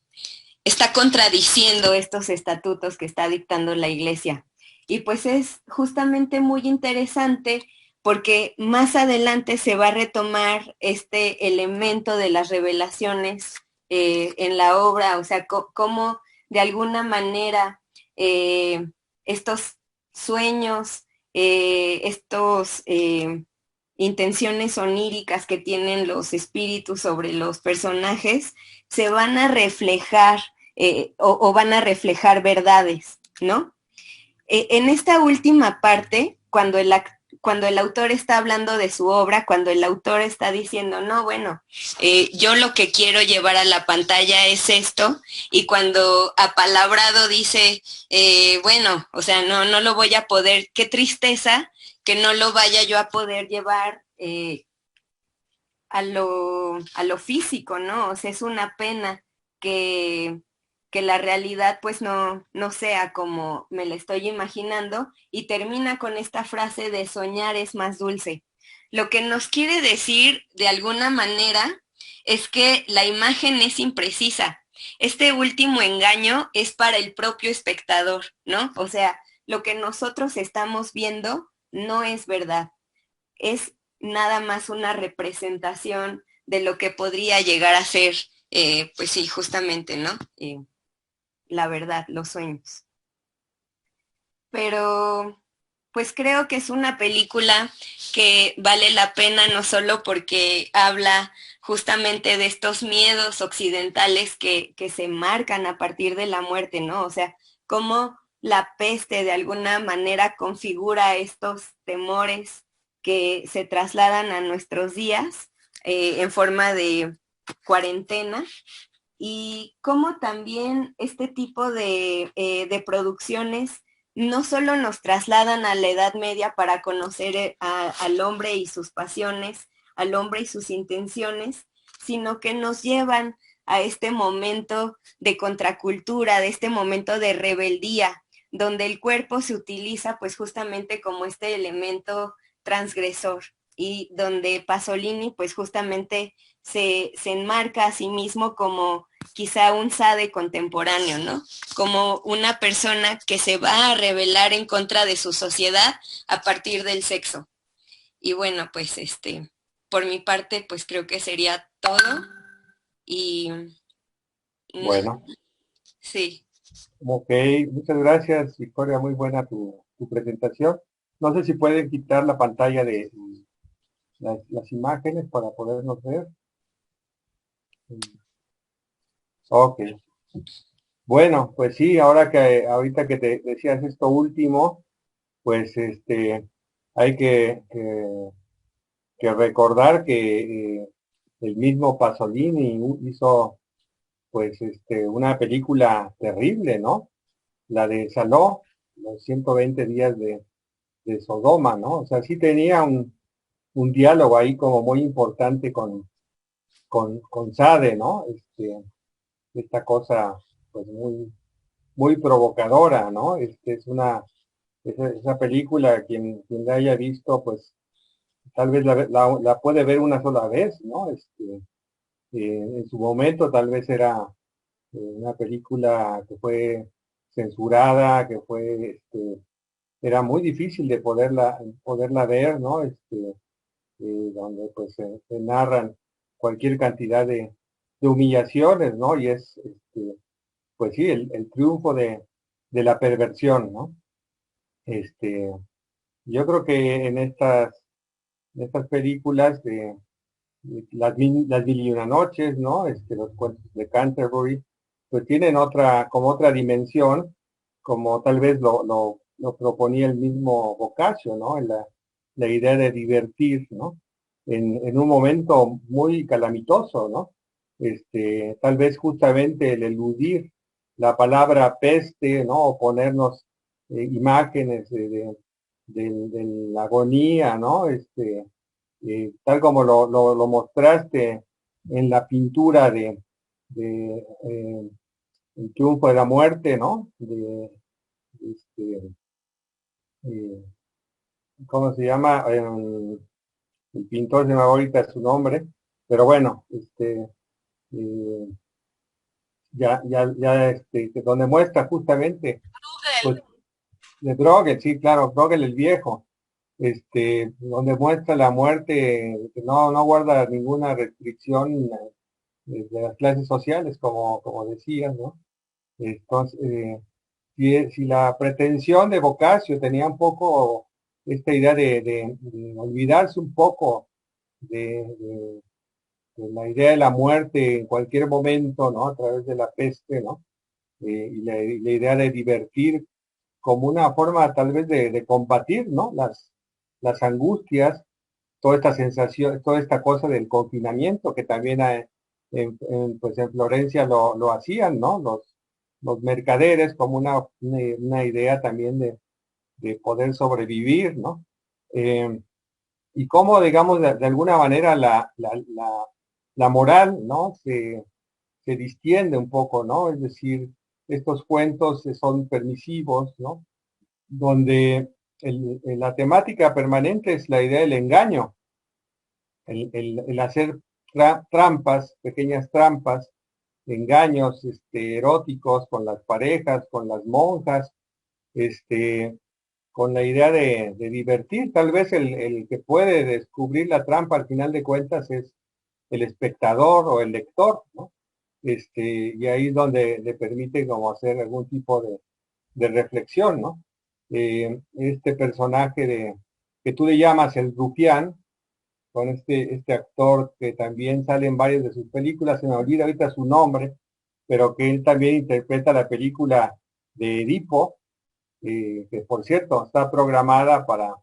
está contradiciendo estos estatutos que está dictando la iglesia. Y pues es justamente muy interesante porque más adelante se va a retomar este elemento de las revelaciones en la obra, o sea, cómo de alguna manera estos sueños, estos intenciones oníricas que tienen los espíritus sobre los personajes, se van a reflejar o van a reflejar verdades, ¿no? En esta última parte, cuando el autor está hablando de su obra, cuando el autor está diciendo, no, bueno, yo lo que quiero llevar a la pantalla es esto, y cuando apalabrado dice, bueno, o sea, no lo voy a poder, qué tristeza que no lo vaya yo a poder llevar a lo físico, ¿no? O sea, es una pena que, que la realidad pues no sea como me la estoy imaginando, y termina con esta frase de soñar es más dulce. Lo que nos quiere decir de alguna manera es que la imagen es imprecisa. Este último engaño es para el propio espectador, ¿no? O sea, lo que nosotros estamos viendo no es verdad, es nada más una representación de lo que podría llegar a ser, pues sí, justamente, ¿no? La verdad, los sueños. Pero pues creo que es una película que vale la pena no solo porque habla justamente de estos miedos occidentales que se marcan a partir de la muerte, ¿no? O sea, cómo la peste de alguna manera configura estos temores que se trasladan a nuestros días en forma de cuarentena, y cómo también este tipo de producciones no solo nos trasladan a la Edad Media para conocer al hombre y sus pasiones, al hombre y sus intenciones, sino que nos llevan a este momento de contracultura, de este momento de rebeldía, donde el cuerpo se utiliza pues justamente como este elemento transgresor, y donde Pasolini pues justamente se enmarca a sí mismo como quizá un sade contemporáneo, ¿no? Como una persona que se va a rebelar en contra de su sociedad a partir del sexo. Y bueno, pues por mi parte, pues creo que sería todo. Y Bueno, sí. ok, muchas gracias, Victoria, muy buena tu presentación. No sé si pueden quitar la pantalla de las imágenes para podernos ver. Ok. Bueno, pues sí, ahorita que te decías esto último, pues hay que recordar que el mismo Pasolini hizo pues una película terrible, ¿no? La de Saló, los 120 días de Sodoma, ¿no? O sea, sí tenía un diálogo ahí como muy importante con Sade, ¿no? Esta cosa pues muy provocadora, ¿no? Esa película, quien la haya visto, pues tal vez la puede ver una sola vez, ¿no? En su momento tal vez era una película que fue censurada, era muy difícil de poderla ver, ¿no? Donde pues se narran cualquier cantidad de humillaciones, ¿no? Y pues sí, el triunfo de la perversión, ¿no? Este, yo creo que en estas películas de las mil y una noches, ¿no? Los cuentos de Canterbury, pues tienen como otra dimensión, como tal vez lo proponía el mismo Boccaccio, ¿no? La idea de divertir, ¿no? En un momento muy calamitoso, ¿no? Tal vez justamente el eludir la palabra peste, ¿no? O ponernos imágenes de la agonía, ¿no? Tal como lo mostraste en la pintura de el triunfo de la muerte, ¿no? Este, eh, ¿Cómo se llama? El pintor, se me va ahorita su nombre, pero bueno, eh, donde muestra justamente, pues, de Bruegel, sí, claro, Bruegel el viejo, donde muestra la muerte, que no guarda ninguna restricción de las clases sociales, como decías, ¿no? Entonces, si la pretensión de Boccaccio tenía un poco esta idea de olvidarse un poco de la idea de la muerte en cualquier momento, ¿no? A través de la peste, ¿no? Y la idea de divertir como una forma tal vez de combatir, ¿no? Las angustias, toda esta sensación, toda esta cosa del confinamiento que también pues en Florencia lo hacían, ¿no? Los mercaderes como una idea también de poder sobrevivir, ¿no? Eh, y cómo, digamos, de alguna manera la moral, ¿no? Se distiende un poco, ¿no? Es decir, estos cuentos son permisivos, ¿no? Donde la temática permanente es la idea del engaño, el hacer trampas, pequeñas trampas, engaños eróticos con las parejas, con las monjas, este, con la idea de divertir. Tal vez el que puede descubrir la trampa al final de cuentas es el espectador o el lector, ¿no? Y ahí es donde le permite como hacer algún tipo de reflexión, ¿no? Este personaje que tú le llamas el rufián, con este actor que también sale en varias de sus películas, se me olvida ahorita su nombre, pero que él también interpreta la película de Edipo, que por cierto está programada para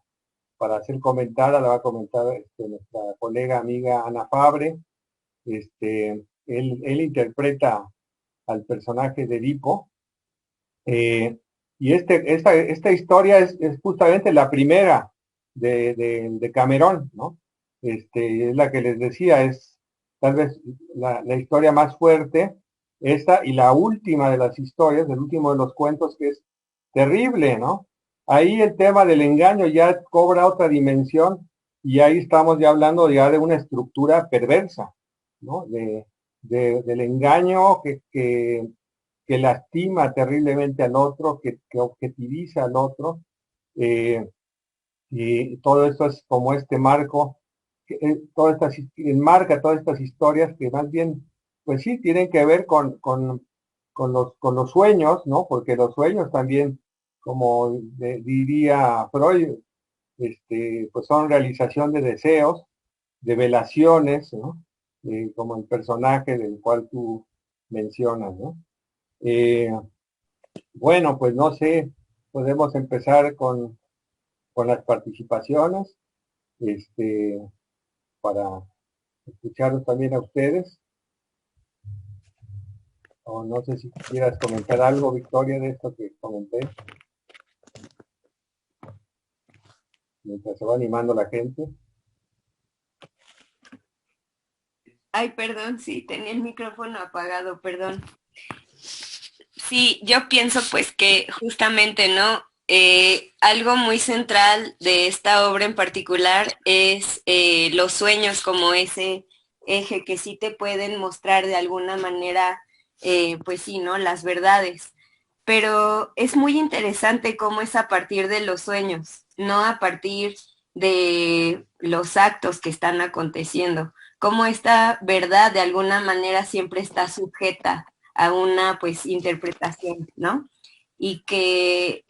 ser comentada, la va a comentar nuestra colega amiga Ana Fabre. Él interpreta al personaje de Edipo, y esta historia es justamente la primera de Cameron, ¿no? Es la que les decía, es tal vez la historia más fuerte, esta y la última de las historias, el último de los cuentos, que es terrible, ¿no? Ahí el tema del engaño ya cobra otra dimensión, y ahí estamos ya hablando ya de una estructura perversa, ¿no? Del engaño que lastima terriblemente al otro, que objetiviza al otro, eh, y todo esto es como este marco, enmarca todas estas historias que más bien, pues sí, tienen que ver con los sueños, ¿no? Porque los sueños también, como diría Freud, pues son realización de deseos, de velaciones, ¿no? Como el personaje del cual tú mencionas, ¿no? Eh, bueno, pues no sé, podemos empezar con las participaciones, este, para escucharlos también a ustedes. O no sé si quieras comentar algo, Victoria, de esto que comenté, mientras se va animando la gente. Ay, perdón, sí, tenía el micrófono apagado, perdón. Sí, yo pienso pues que justamente, ¿no? Algo muy central de esta obra en particular es los sueños como ese eje que sí te pueden mostrar de alguna manera, pues sí, ¿no? Las verdades. Pero es muy interesante cómo es a partir de los sueños, no a partir de los actos que están aconteciendo, cómo esta verdad de alguna manera siempre está sujeta a una pues interpretación, ¿no? Y que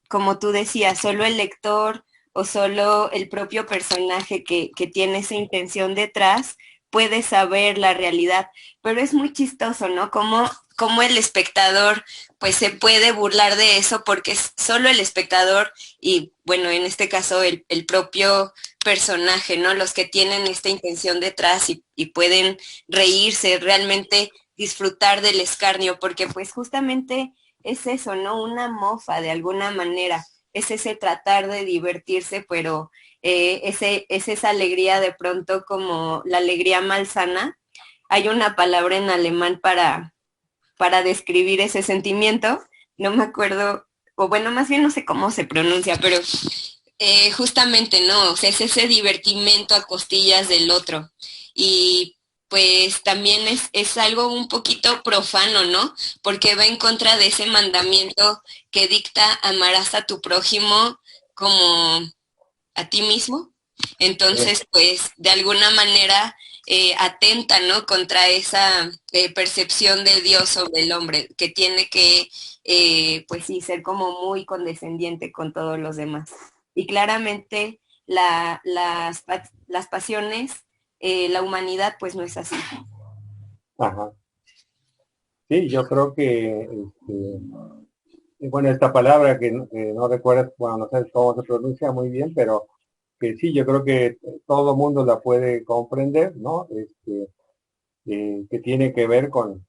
como tú decías, solo el lector o solo el propio personaje que tiene esa intención detrás puede saber la realidad. Pero es muy chistoso, ¿no? Como el espectador pues se puede burlar de eso porque es solo el espectador y bueno, en este caso el propio personaje, ¿no? Los que tienen esta intención detrás y pueden reírse, realmente disfrutar del escarnio, porque pues justamente es eso, ¿no? Una mofa de alguna manera, es ese tratar de divertirse, pero es esa alegría de pronto como la alegría malsana. Hay una palabra en alemán para describir ese sentimiento. No me acuerdo, o bueno, más bien no sé cómo se pronuncia, pero justamente no, o sea, es ese divertimento a costillas del otro. Y pues también es algo un poquito profano, ¿no? Porque va en contra de ese mandamiento que dicta amarás a tu prójimo como a ti mismo. Entonces, pues, de alguna manera atenta, ¿no? Contra esa percepción de Dios sobre el hombre, que tiene que, pues sí, ser como muy condescendiente con todos los demás. Y claramente las pasiones, la humanidad, pues no es así. Ajá. Sí, yo creo que, bueno, esta palabra que no recuerdas, bueno, no sé cómo se pronuncia muy bien, pero que sí, yo creo que todo mundo la puede comprender, ¿no? Que tiene que ver con,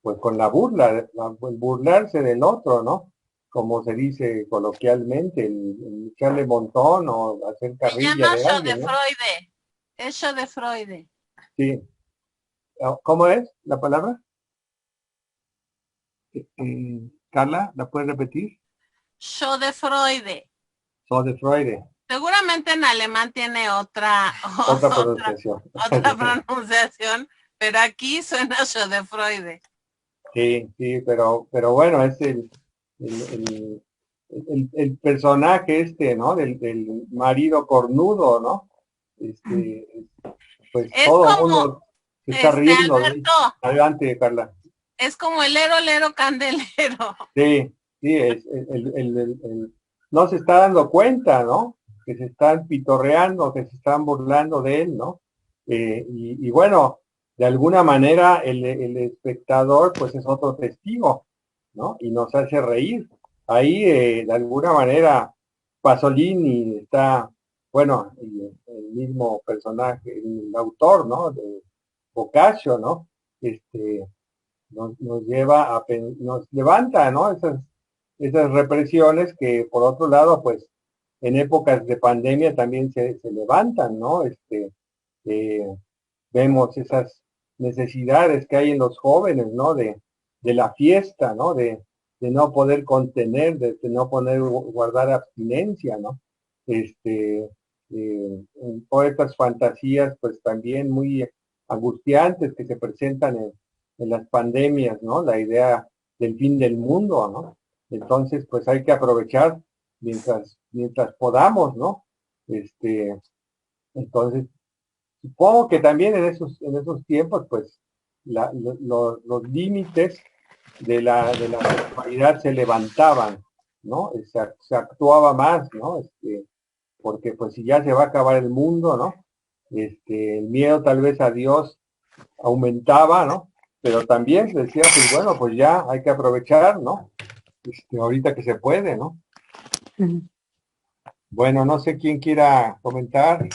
pues, con la burla, el burlarse del otro, ¿no? Como se dice coloquialmente, el echarle montón o hacer Se carrilla llama de show de alguien, ¿no? Freud. Es show de Freud. Sí. ¿Cómo es la palabra? Carla, ¿la puedes repetir? Show de Freud. So de Freude. Seguramente en alemán tiene Otra pronunciación. otra pronunciación, pero aquí suena show de Freud. Sí, sí, pero bueno, es el, el personaje ¿no? Del marido cornudo, ¿no? Pues Es todo el como, mundo se está riendo de él. Alberto, Adelante, Carla. es como el lero, lero, candelero. Sí, sí, no se está dando cuenta, ¿no? Que se están pitorreando, que se están burlando de él, ¿no? Y bueno, de alguna manera el espectador pues es otro testigo, ¿no? Y nos hace reír. Ahí de alguna manera Pasolini está, bueno, el mismo personaje, el autor, ¿no? De Boccaccio, ¿no? Nos lleva nos levanta, ¿no? Esas represiones que por otro lado, pues en épocas de pandemia también se levantan, ¿no? Eh, Vemos esas necesidades que hay en los jóvenes, ¿no? De la fiesta, ¿no? De no poder contener, de no poder guardar abstinencia, ¿no? Todas estas fantasías, pues también muy angustiantes que se presentan en las pandemias, ¿no? La idea del fin del mundo, ¿no? Entonces, pues hay que aprovechar mientras podamos, ¿no? Entonces, supongo que también en esos tiempos, pues, los límites de la sexualidad se levantaban, ¿no? Se actuaba más, ¿no? Porque pues si ya se va a acabar el mundo, ¿no? El miedo tal vez a Dios aumentaba, ¿no? Pero también se decía, pues bueno, pues ya hay que aprovechar, ¿no? Ahorita que se puede, ¿no? Bueno, no sé quién quiera comentar.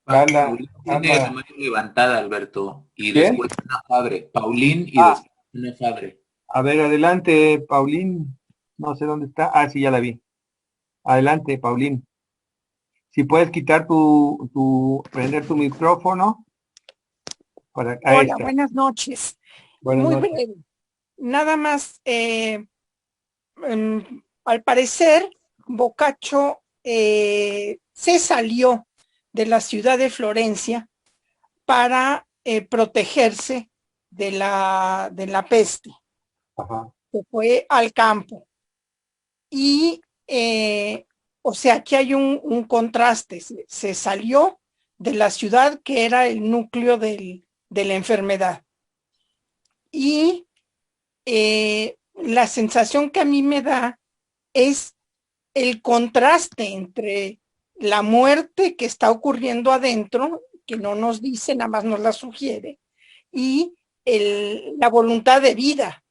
Carla, Paulín tiene la Carla. mano levantada, Alberto, y ¿Quién? después una Fabre. Paulín y Ah, después una Fabre. a ver, adelante, Paulín. No sé dónde está. Ah, sí, ya la vi. Adelante, Paulín. Si puedes quitar prender tu micrófono. Ahí Hola, está. buenas noches. Buenas Muy noches. breve. Nada más, al parecer, Boccaccio se salió de la ciudad de Florencia para protegerse de la peste. Ajá. Se fue al campo. Y, o sea, aquí hay un contraste. Se salió de la ciudad que era el núcleo de la enfermedad. Y la sensación que a mí me da es el contraste entre la muerte que está ocurriendo adentro, que no nos dice, nada más nos la sugiere, y la voluntad de vida,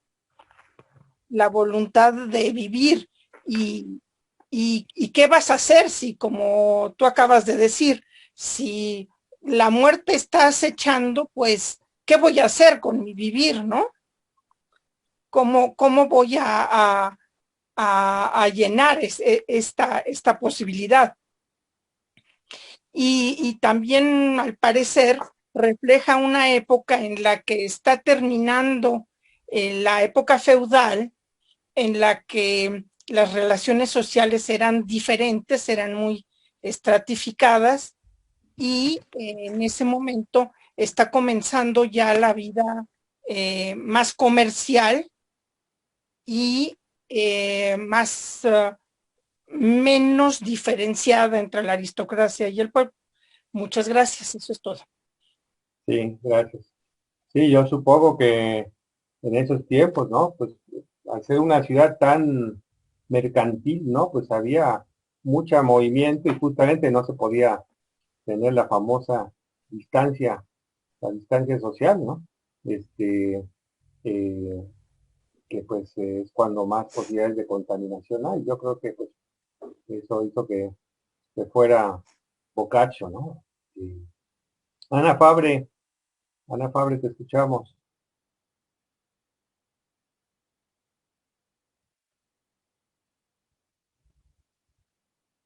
la voluntad de vivir. Y qué vas a hacer si, como tú acabas de decir, si la muerte está acechando, pues, ¿qué voy a hacer con mi vivir, no? ¿Cómo voy a llenar esta posibilidad? Y también, al parecer, refleja una época en la que está terminando la época feudal, en la que las relaciones sociales eran diferentes, eran muy estratificadas, y en ese momento está comenzando ya la vida más comercial y menos diferenciada entre la aristocracia y el pueblo. Muchas gracias, eso es todo. Sí, gracias. Sí, yo supongo que en esos tiempos, ¿no? Pues al ser una ciudad tan mercantil, ¿no? Pues había mucho movimiento y justamente no se podía tener la famosa distancia, la distancia social, ¿no? Este, eh, que pues es cuando más posibilidades de contaminación hay. Yo creo que pues eso hizo que fuera Boccaccio, ¿no? Y Ana Fabre, Ana Fabre, te escuchamos.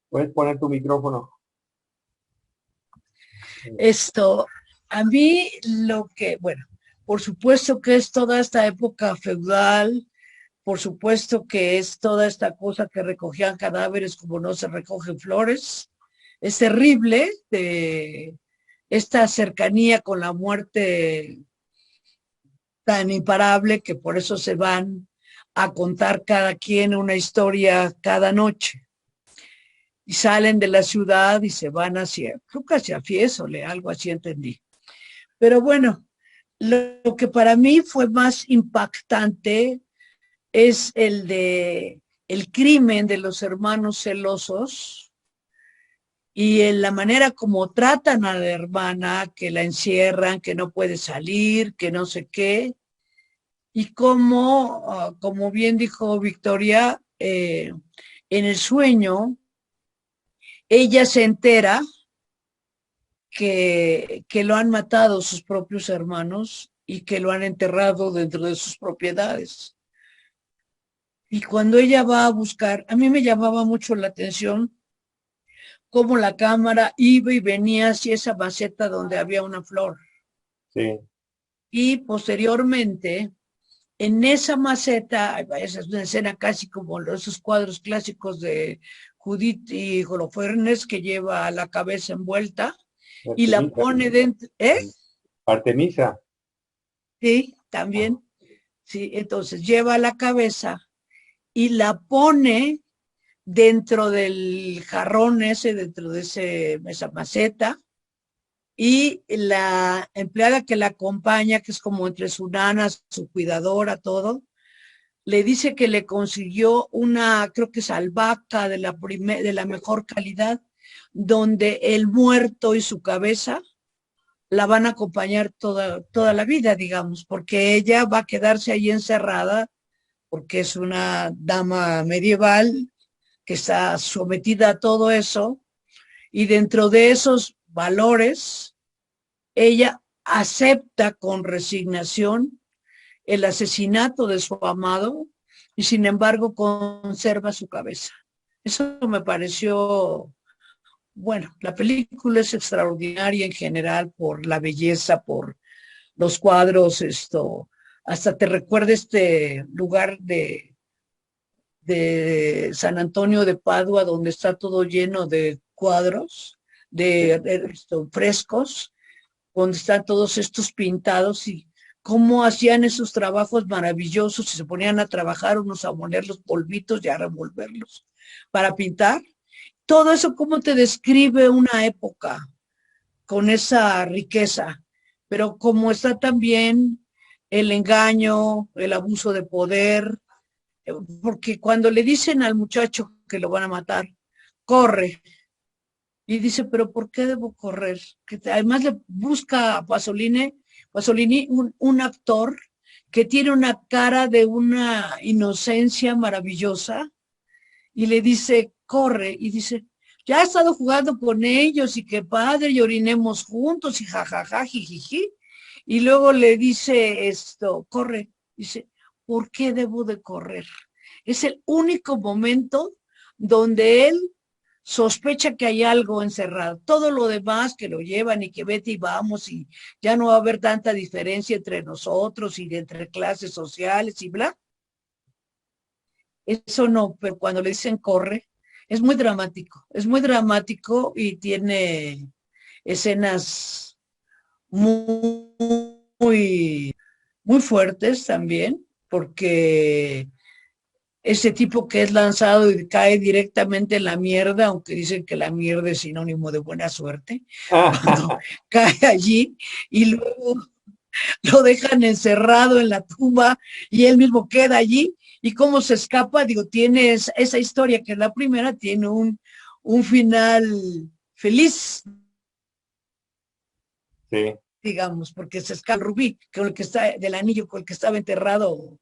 Puedes poner tu micrófono. A mí lo que, bueno, por supuesto que es toda esta época feudal, por supuesto que es toda esta cosa que recogían cadáveres como no se recogen flores. Es terrible de esta cercanía con la muerte tan imparable que por eso se van a contar cada quien una historia cada noche. Y salen de la ciudad y se van hacia, creo que hacia Fiesole, algo así entendí. Pero bueno, lo que para mí fue más impactante es el crimen de los hermanos celosos y en la manera como tratan a la hermana, que la encierran, que no puede salir, que no sé qué, y como bien dijo Victoria, en el sueño, ella se entera que lo han matado sus propios hermanos y que lo han enterrado dentro de sus propiedades. Y cuando ella va a buscar, a mí me llamaba mucho la atención cómo la cámara iba y venía hacia esa maceta donde había una flor. Sí. Y posteriormente, en esa maceta, esa es una escena casi como esos cuadros clásicos de Judith y Holofernes, que lleva la cabeza envuelta y la pone dentro. Artemisa. Sí, también. Sí, entonces lleva la cabeza y la pone dentro del jarrón ese, dentro de esa maceta, y la empleada que la acompaña, que es como entre su nana, su cuidadora, todo, le dice que le consiguió una, creo que es albahaca de la mejor calidad, donde el muerto y su cabeza la van a acompañar toda la vida, digamos, porque ella va a quedarse ahí encerrada, porque es una dama medieval que está sometida a todo eso, y dentro de esos valores, ella acepta con resignación el asesinato de su amado y sin embargo conserva su cabeza. Eso me pareció, bueno, la película es extraordinaria en general por la belleza, por los cuadros, hasta te recuerda este lugar de San Antonio de Padua, donde está todo lleno de cuadros, de frescos, donde están todos estos pintados y cómo hacían esos trabajos maravillosos y se ponían a trabajar unos a moler los polvitos y a revolverlos para pintar. Todo eso, cómo te describe una época con esa riqueza, pero como está también el engaño, el abuso de poder, porque cuando le dicen al muchacho que lo van a matar, corre, y dice, pero ¿por qué debo correr? Que además le busca a Pasolini un actor que tiene una cara de una inocencia maravillosa, y le dice, corre, y dice, ya he estado jugando con ellos, y qué padre, y orinemos juntos, y jajaja, jijiji, y luego le dice corre, dice, ¿por qué debo de correr? Es el único momento donde él sospecha que hay algo encerrado. Todo lo demás que lo llevan y que vete y vamos y ya no va a haber tanta diferencia entre nosotros y entre clases sociales y bla. Eso no, pero cuando le dicen corre, es muy dramático y tiene escenas muy, muy fuertes también, porque ese tipo que es lanzado y cae directamente en la mierda, aunque dicen que la mierda es sinónimo de buena suerte, cuando cae allí y luego lo dejan encerrado en la tumba y él mismo queda allí, y cómo se escapa, digo, tiene esa historia que es la primera, tiene un final feliz, Sí. digamos, porque se escapa Rubí, con el que está, del anillo con el que estaba enterrado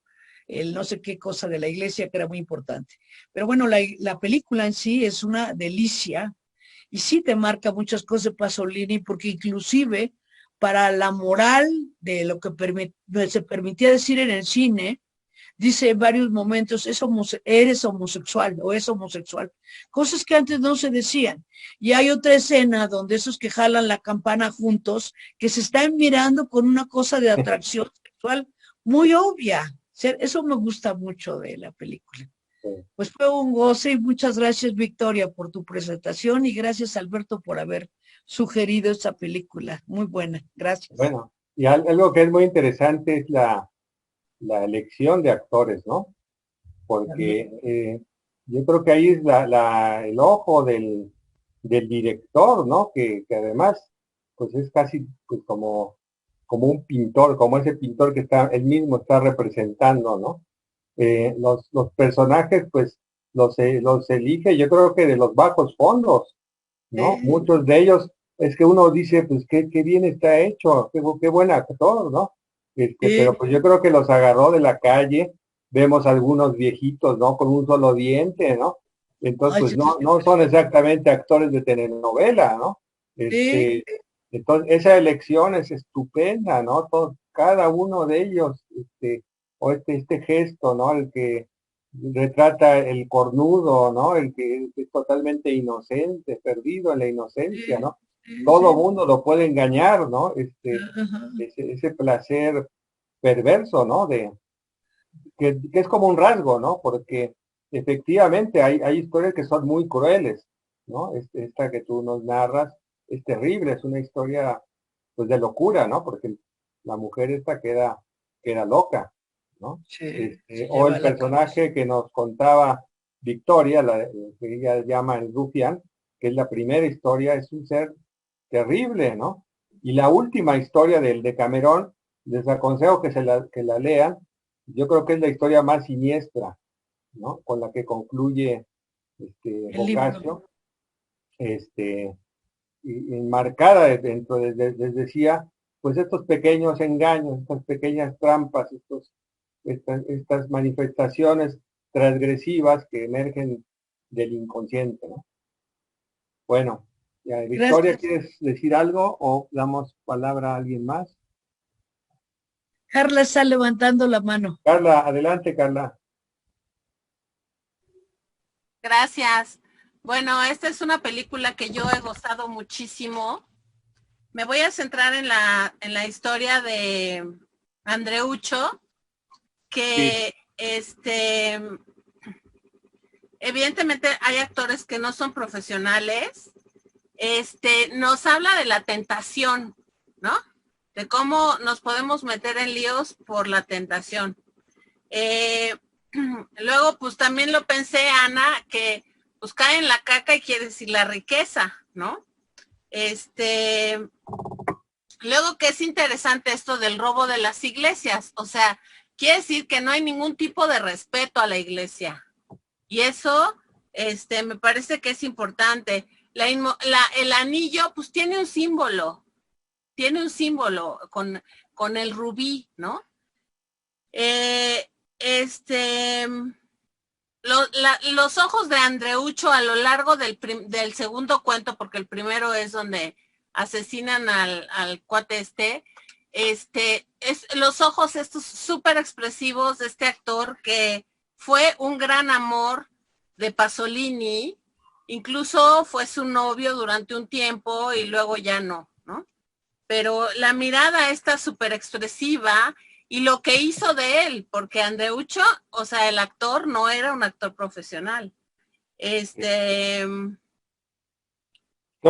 el no sé qué cosa de la iglesia que era muy importante. Pero bueno, la película en sí es una delicia y sí te marca muchas cosas de Pasolini, porque inclusive para la moral de lo que se permitía decir en el cine, dice en varios momentos, eres homosexual o es homosexual, cosas que antes no se decían. Y hay otra escena donde esos que jalan la campana juntos, que se están mirando con una cosa de atracción sexual muy obvia. Eso me gusta mucho de la película. Pues fue un goce y muchas gracias, Victoria, por tu presentación, y gracias, Alberto, por haber sugerido esta película. Muy buena, gracias. Bueno, y algo que es muy interesante es la elección de actores, ¿no? Porque yo creo que ahí es el ojo del director, ¿no? Que además, pues es casi pues como un pintor, como ese pintor que él mismo está representando, ¿no? Los personajes, pues, los elige, yo creo que de los bajos fondos, ¿no? Muchos de ellos, es que uno dice, pues, qué bien está hecho, qué buen actor, ¿no? Pero pues yo creo que los agarró de la calle, vemos algunos viejitos, ¿no? Con un solo diente, ¿no? Entonces, pues no son exactamente actores de telenovela, ¿no? Entonces, esa elección es estupenda, ¿no? Cada uno de ellos, o este gesto, ¿no? El que retrata el cornudo, ¿no? El que es totalmente inocente, perdido en la inocencia, ¿no? Todo mundo lo puede engañar, ¿no? Ese placer perverso, ¿no? Que es como un rasgo, ¿no? Porque efectivamente hay historias que son muy crueles, ¿no? Esta que tú nos narras es terrible, es una historia pues de locura, ¿no? Porque la mujer esta queda loca, ¿no? O el personaje que nos contaba Victoria, que ella llama el rufián, que es la primera historia, es un ser terrible, ¿no? Y la última historia del Decamerón, les aconsejo que la lean, yo creo que es la historia más siniestra, ¿no? Con la que concluye Boccaccio, y enmarcada dentro les decía, pues estos pequeños engaños, estas pequeñas trampas, estas manifestaciones transgresivas que emergen del inconsciente, ¿no? Bueno, Victoria, Gracias. ¿quieres decir algo o damos palabra a alguien más? Carla está levantando la mano. Carla, adelante, Carla. Gracias. Bueno, esta es una película que yo he gozado muchísimo. Me voy a centrar en la historia de Andreucho, que evidentemente hay actores que no son profesionales. Nos habla de la tentación, ¿no? De cómo nos podemos meter en líos por la tentación. Luego, pues también lo pensé, Ana, que pues cae en la caca y quiere decir la riqueza, ¿no? Luego que es interesante esto del robo de las iglesias, o sea, quiere decir que no hay ningún tipo de respeto a la iglesia. Y eso, me parece que es importante. El anillo, pues tiene un símbolo con el rubí, ¿no? Los ojos de Andreucho a lo largo del segundo cuento, porque el primero es donde asesinan al cuate los ojos estos súper expresivos de este actor que fue un gran amor de Pasolini Incluso fue su novio durante un tiempo y luego ya no, ¿no? Pero la mirada está súper expresiva y lo que hizo de él, porque Andreucho, o sea, el actor no era un actor profesional. Creo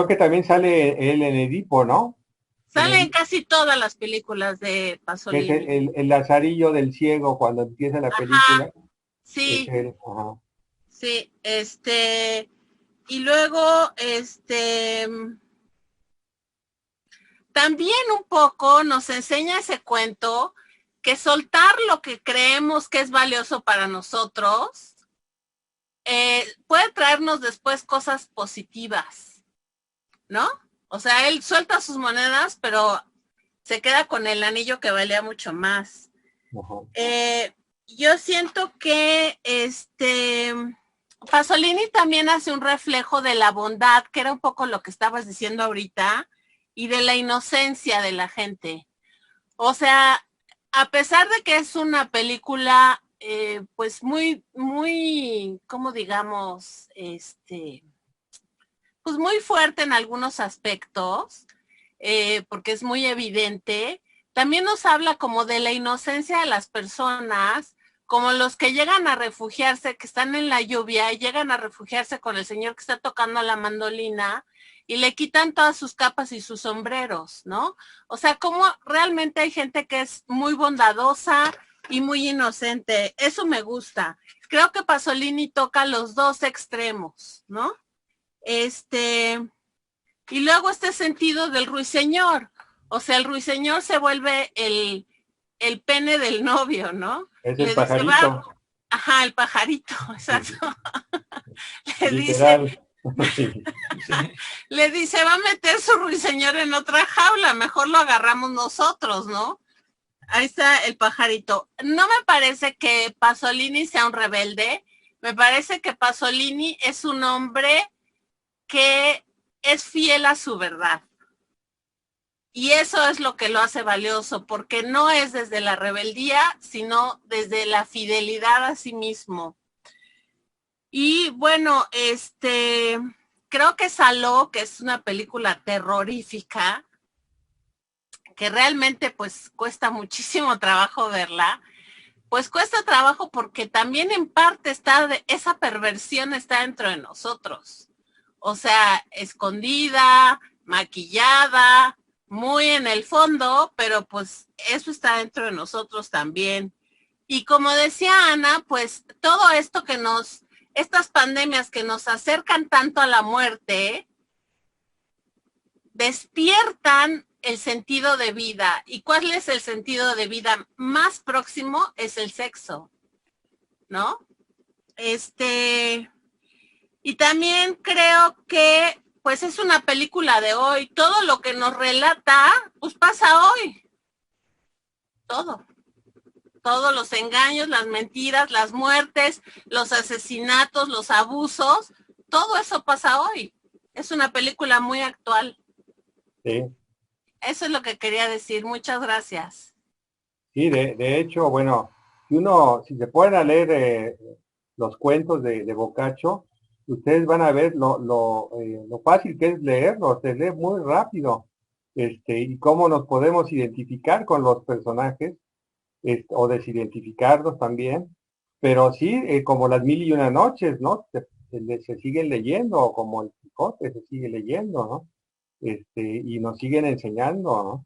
que también sale él en Edipo, ¿no? Sale en casi todas las películas de Que es Pasolini. el Lazarillo del ciego cuando empieza la película. Ajá, sí, Es él, ajá. sí, y luego, también un poco nos enseña ese cuento que soltar lo que creemos que es valioso para nosotros puede traernos después cosas positivas, ¿no? O sea, él suelta sus monedas, pero se queda con el anillo que valía mucho más. Yo siento que Pasolini también hace un reflejo de la bondad, que era un poco lo que estabas diciendo ahorita, y de la inocencia de la gente. O sea, a pesar de que es una película, pues muy, ¿cómo digamos? Pues muy fuerte en algunos aspectos, porque es muy evidente. También nos habla como de la inocencia de las personas, como los que llegan a refugiarse, que están en la lluvia y llegan a refugiarse con el señor que está tocando la mandolina y le quitan todas sus capas y sus sombreros, ¿no? O sea, como realmente hay gente que es muy bondadosa y muy inocente. Eso me gusta. Creo que Pasolini toca los dos extremos, ¿no? Y luego este sentido del ruiseñor. O sea, el ruiseñor se vuelve el pene del novio, ¿no? Es el Le dice, pajarito. ajá, el pajarito, exacto. le Literal. dice, le dice, va a meter su ruiseñor en otra jaula, mejor lo agarramos nosotros, ¿no? Ahí está el pajarito. No me parece que Pasolini sea un rebelde, me parece que Pasolini es un hombre que es fiel a su verdad. Y eso es lo que lo hace valioso, porque no es desde la rebeldía, sino desde la fidelidad a sí mismo. Y bueno, creo que Saló, que es una película terrorífica, que realmente pues cuesta muchísimo trabajo verla, pues cuesta trabajo porque también en parte esa perversión está dentro de nosotros. O sea, escondida, maquillada, muy en el fondo, pero pues eso está dentro de nosotros también. Y como decía Ana, pues todo esto estas pandemias que nos acercan tanto a la muerte, despiertan el sentido de vida. ¿Y cuál es el sentido de vida más próximo? Es el sexo, ¿no? Y también creo que pues es una película de hoy. Todo lo que nos relata, pues pasa hoy. Todo. Todos los engaños, las mentiras, las muertes, los asesinatos, los abusos, todo eso pasa hoy. Es una película muy actual. Sí. Eso es lo que quería decir. Muchas gracias. Sí, de hecho, bueno, si se pueden a leer los cuentos de Boccaccio, ustedes van a ver lo fácil que es leerlos, se lee muy rápido, y cómo nos podemos identificar con los personajes, o desidentificarlos también, pero sí, como las mil y una noches, ¿no? Se siguen leyendo, o como el Quijote se sigue leyendo, ¿no? Y nos siguen enseñando, ¿no?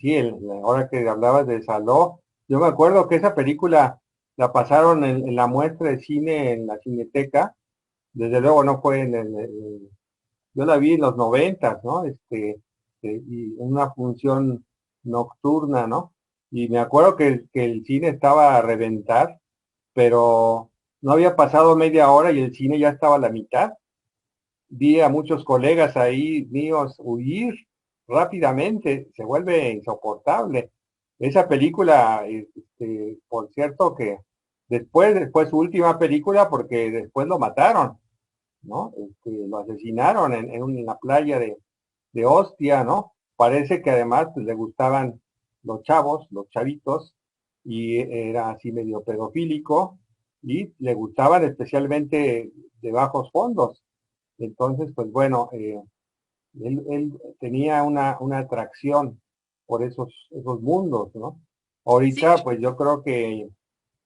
Sí, ahora que hablabas de Saló, yo me acuerdo que esa película la pasaron en la muestra de cine en la Cineteca, desde luego no fue yo la vi en los 90, ¿no? Y una función nocturna, ¿no? Y me acuerdo que el cine estaba a reventar, pero no había pasado media hora y el cine ya estaba a la mitad. Vi a muchos colegas ahí míos huir rápidamente, se vuelve insoportable. Esa película, por cierto que después su última película, porque después lo mataron, ¿no? Lo asesinaron en la playa de Ostia, ¿no? Parece que además pues, le gustaban los chavos, los chavitos, y era así medio pedofílico, y le gustaban especialmente de bajos fondos. Entonces, pues bueno, él tenía una atracción por esos mundos, ¿no? Ahorita, Sí, pues yo creo que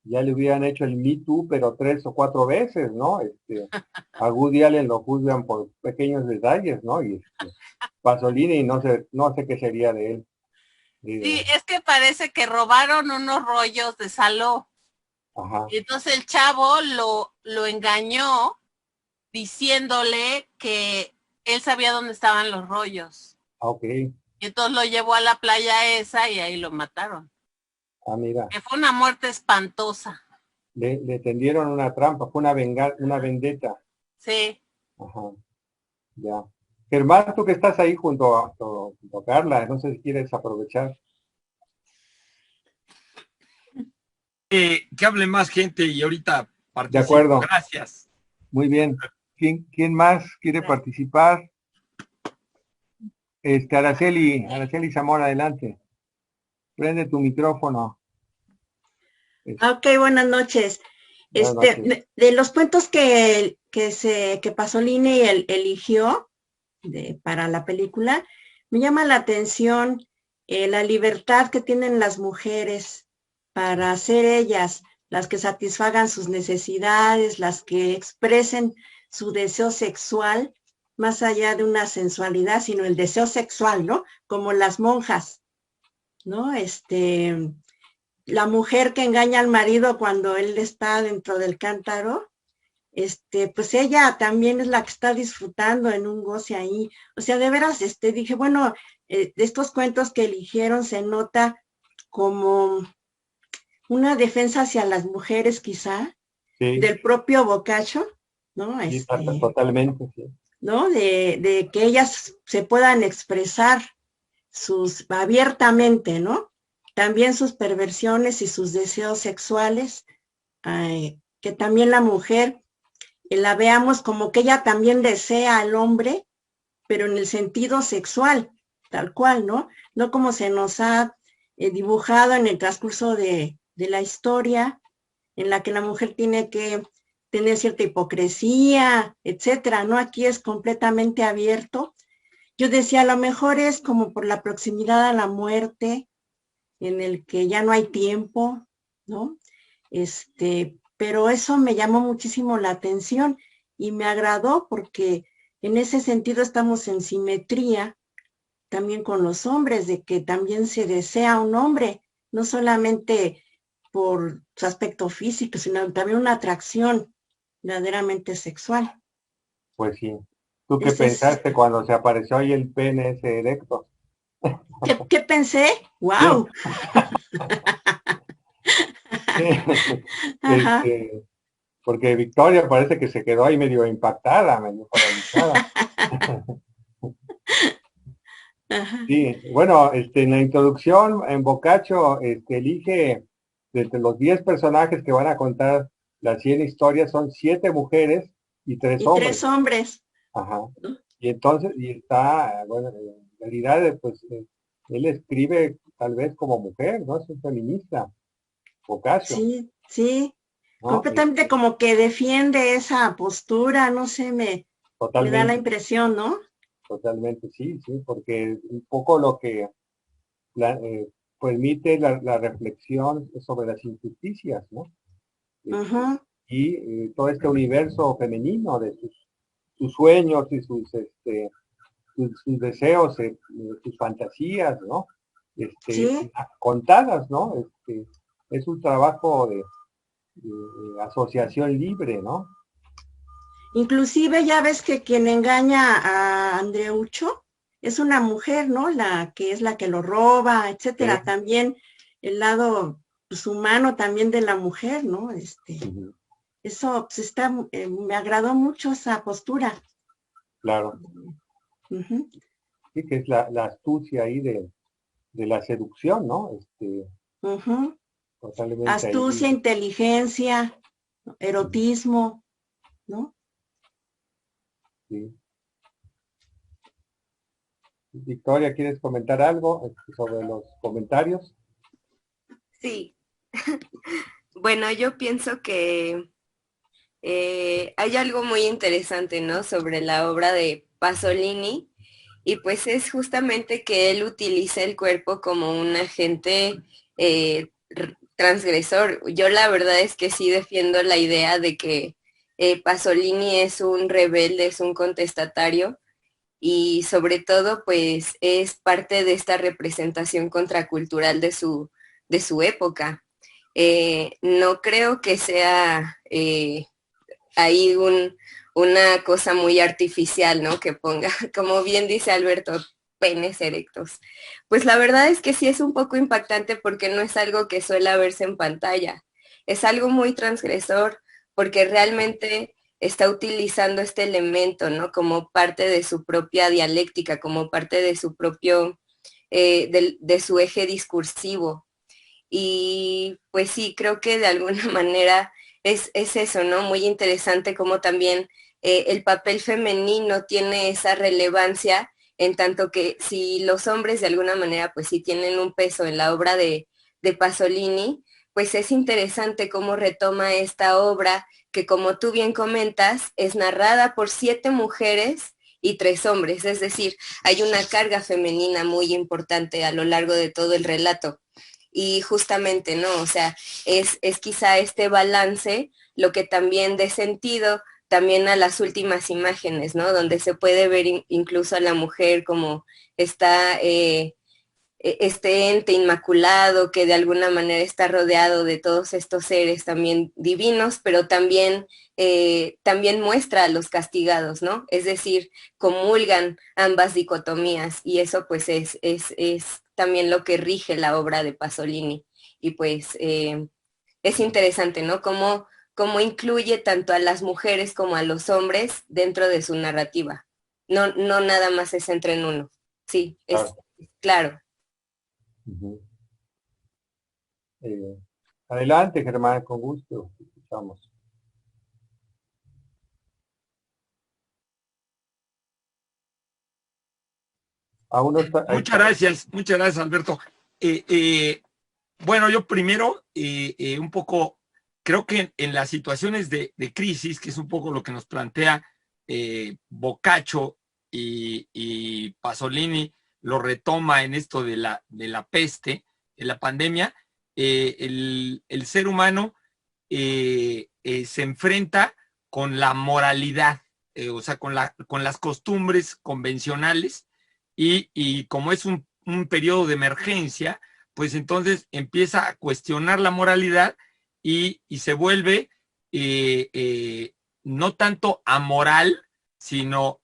ya le hubieran hecho el Me Too, pero 3 o 4 veces, ¿no? A Woody Allen lo juzgan por pequeños detalles, ¿no? Y Pasolini no sé qué sería de él. sí, es que parece que robaron unos rollos de Saló. Ajá, Y entonces el chavo lo engañó diciéndole que él sabía dónde estaban los rollos. ok. Y entonces lo llevó a la playa esa y ahí lo mataron. Ah, mira, Que fue una muerte espantosa. le tendieron una trampa, fue una vendetta. Sí. Ajá, ya. Germán, tú que estás ahí junto a Carla, no sé si quieres aprovechar. Que hable más gente y ahorita De participo. acuerdo, Gracias. muy bien. ¿Quién más quiere participar? Araceli Zamora, adelante. Prende tu micrófono. Ok, buenas noches. Buenas noches. De los cuentos que Pasolini eligió para la película, me llama la atención la libertad que tienen las mujeres para ser ellas las que satisfagan sus necesidades, las que expresen su deseo sexual, más allá de una sensualidad, sino el deseo sexual, ¿no? Como las monjas, ¿no? La mujer que engaña al marido cuando él está dentro del cántaro, pues ella también es la que está disfrutando en un goce ahí. O sea, de veras, dije, bueno, de estos cuentos que eligieron se nota como una defensa hacia las mujeres quizá, Sí, del propio Boccaccio, ¿no? sí, totalmente, sí. ¿No? De que ellas se puedan expresar abiertamente, ¿no? También sus perversiones y sus deseos sexuales, que también la mujer la veamos como que ella también desea al hombre, pero en el sentido sexual, tal cual, ¿no? No como se nos ha dibujado en el transcurso de la historia, en la que la mujer tiene que tener cierta hipocresía, etcétera, ¿no? Aquí es completamente abierto. Yo decía, a lo mejor es como por la proximidad a la muerte, en el que ya no hay tiempo, ¿no? Pero eso me llamó muchísimo la atención y me agradó porque en ese sentido estamos en simetría también con los hombres, de que también se desea un hombre, no solamente por su aspecto físico, sino también una atracción verdaderamente sexual. Pues sí. ¿Tú qué Ese es, pensaste cuando se apareció ahí el pene ese erecto? ¿qué pensé? Sí. ¡Wow! Ajá. Porque Victoria parece que se quedó ahí medio impactada, medio paralizada. Ajá. Sí, bueno, en la introducción, en Boccaccio, elige de entre los 10 personajes que van a contar las 100 historias, son 7 mujeres y 3 Y hombres. 3 hombres, Ajá. ¿no? Y entonces, bueno, en realidad, pues, él escribe tal vez como mujer, ¿no? Es un feminista, Boccaccio, Sí, sí, ¿no? completamente como que defiende esa postura, no sé, me da la Totalmente, impresión, ¿no? totalmente, sí, sí, porque un poco lo que permite la reflexión sobre las injusticias, ¿no? Ujú. Y todo este universo femenino de sus sueños y sus deseos, sus fantasías, ¿no? Sí, Contadas, ¿no? Es un trabajo de asociación libre, ¿no? inclusive ya ves que quien engaña a Andreucho es una mujer, ¿no? La que es la que lo roba, etcétera. Sí, También el lado pues, humano también de la mujer, ¿no? ujú, Eso pues, me agradó mucho esa postura. claro. Ujú. Sí, que es la astucia ahí de la seducción, ¿no? Ujú. Totalmente ahí. Astucia, inteligencia, erotismo, ¿no? Sí. Victoria, ¿quieres comentar algo sobre los comentarios? Sí. Bueno, yo pienso que hay algo muy interesante, ¿no? Sobre la obra de Pasolini, y pues es justamente que él utiliza el cuerpo como un agente transgresor. Yo la verdad es que sí defiendo la idea de que Pasolini es un rebelde, es un contestatario, y sobre todo pues es parte de esta representación contracultural de su época. No creo que sea ahí una cosa muy artificial, ¿no? Que ponga, como bien dice Alberto, penes erectos. Pues la verdad es que sí es un poco impactante porque no es algo que suele verse en pantalla. Es algo muy transgresor porque realmente está utilizando este elemento, ¿no? Como parte de su propia dialéctica, como parte de su propio, de su eje discursivo. Y pues sí, creo que de alguna manera es eso, ¿no? Muy interesante como también el papel femenino tiene esa relevancia, en tanto que si los hombres de alguna manera pues sí tienen un peso en la obra de Pasolini, pues es interesante cómo retoma esta obra que, como tú bien comentas, es narrada por 7 mujeres y 3 hombres, es decir, hay una carga femenina muy importante a lo largo de todo el relato. Y justamente, ¿no? O sea, es quizá este balance lo que también dé sentido también a las últimas imágenes, ¿no? Donde se puede ver incluso a la mujer como está este ente inmaculado que de alguna manera está rodeado de todos estos seres también divinos, pero también, también muestra a los castigados, ¿no? Es decir, comulgan ambas dicotomías, y eso pues es también lo que rige la obra de Pasolini. Y pues es interesante, ¿no? Cómo incluye tanto a las mujeres como a los hombres dentro de su narrativa. No, no nada más se centra en uno. Sí, es claro. Uh-huh. Adelante, Germán, con gusto. Escuchamos. Muchas gracias, Alberto. Bueno, yo primero, un poco, creo que en las situaciones de crisis, que es un poco lo que nos plantea Boccaccio y Pasolini, lo retoma en esto de la peste, de la pandemia, el ser humano se enfrenta con la moralidad, o sea, con las costumbres convencionales, y como es un periodo de emergencia, pues entonces empieza a cuestionar la moralidad y se vuelve no tanto amoral, sino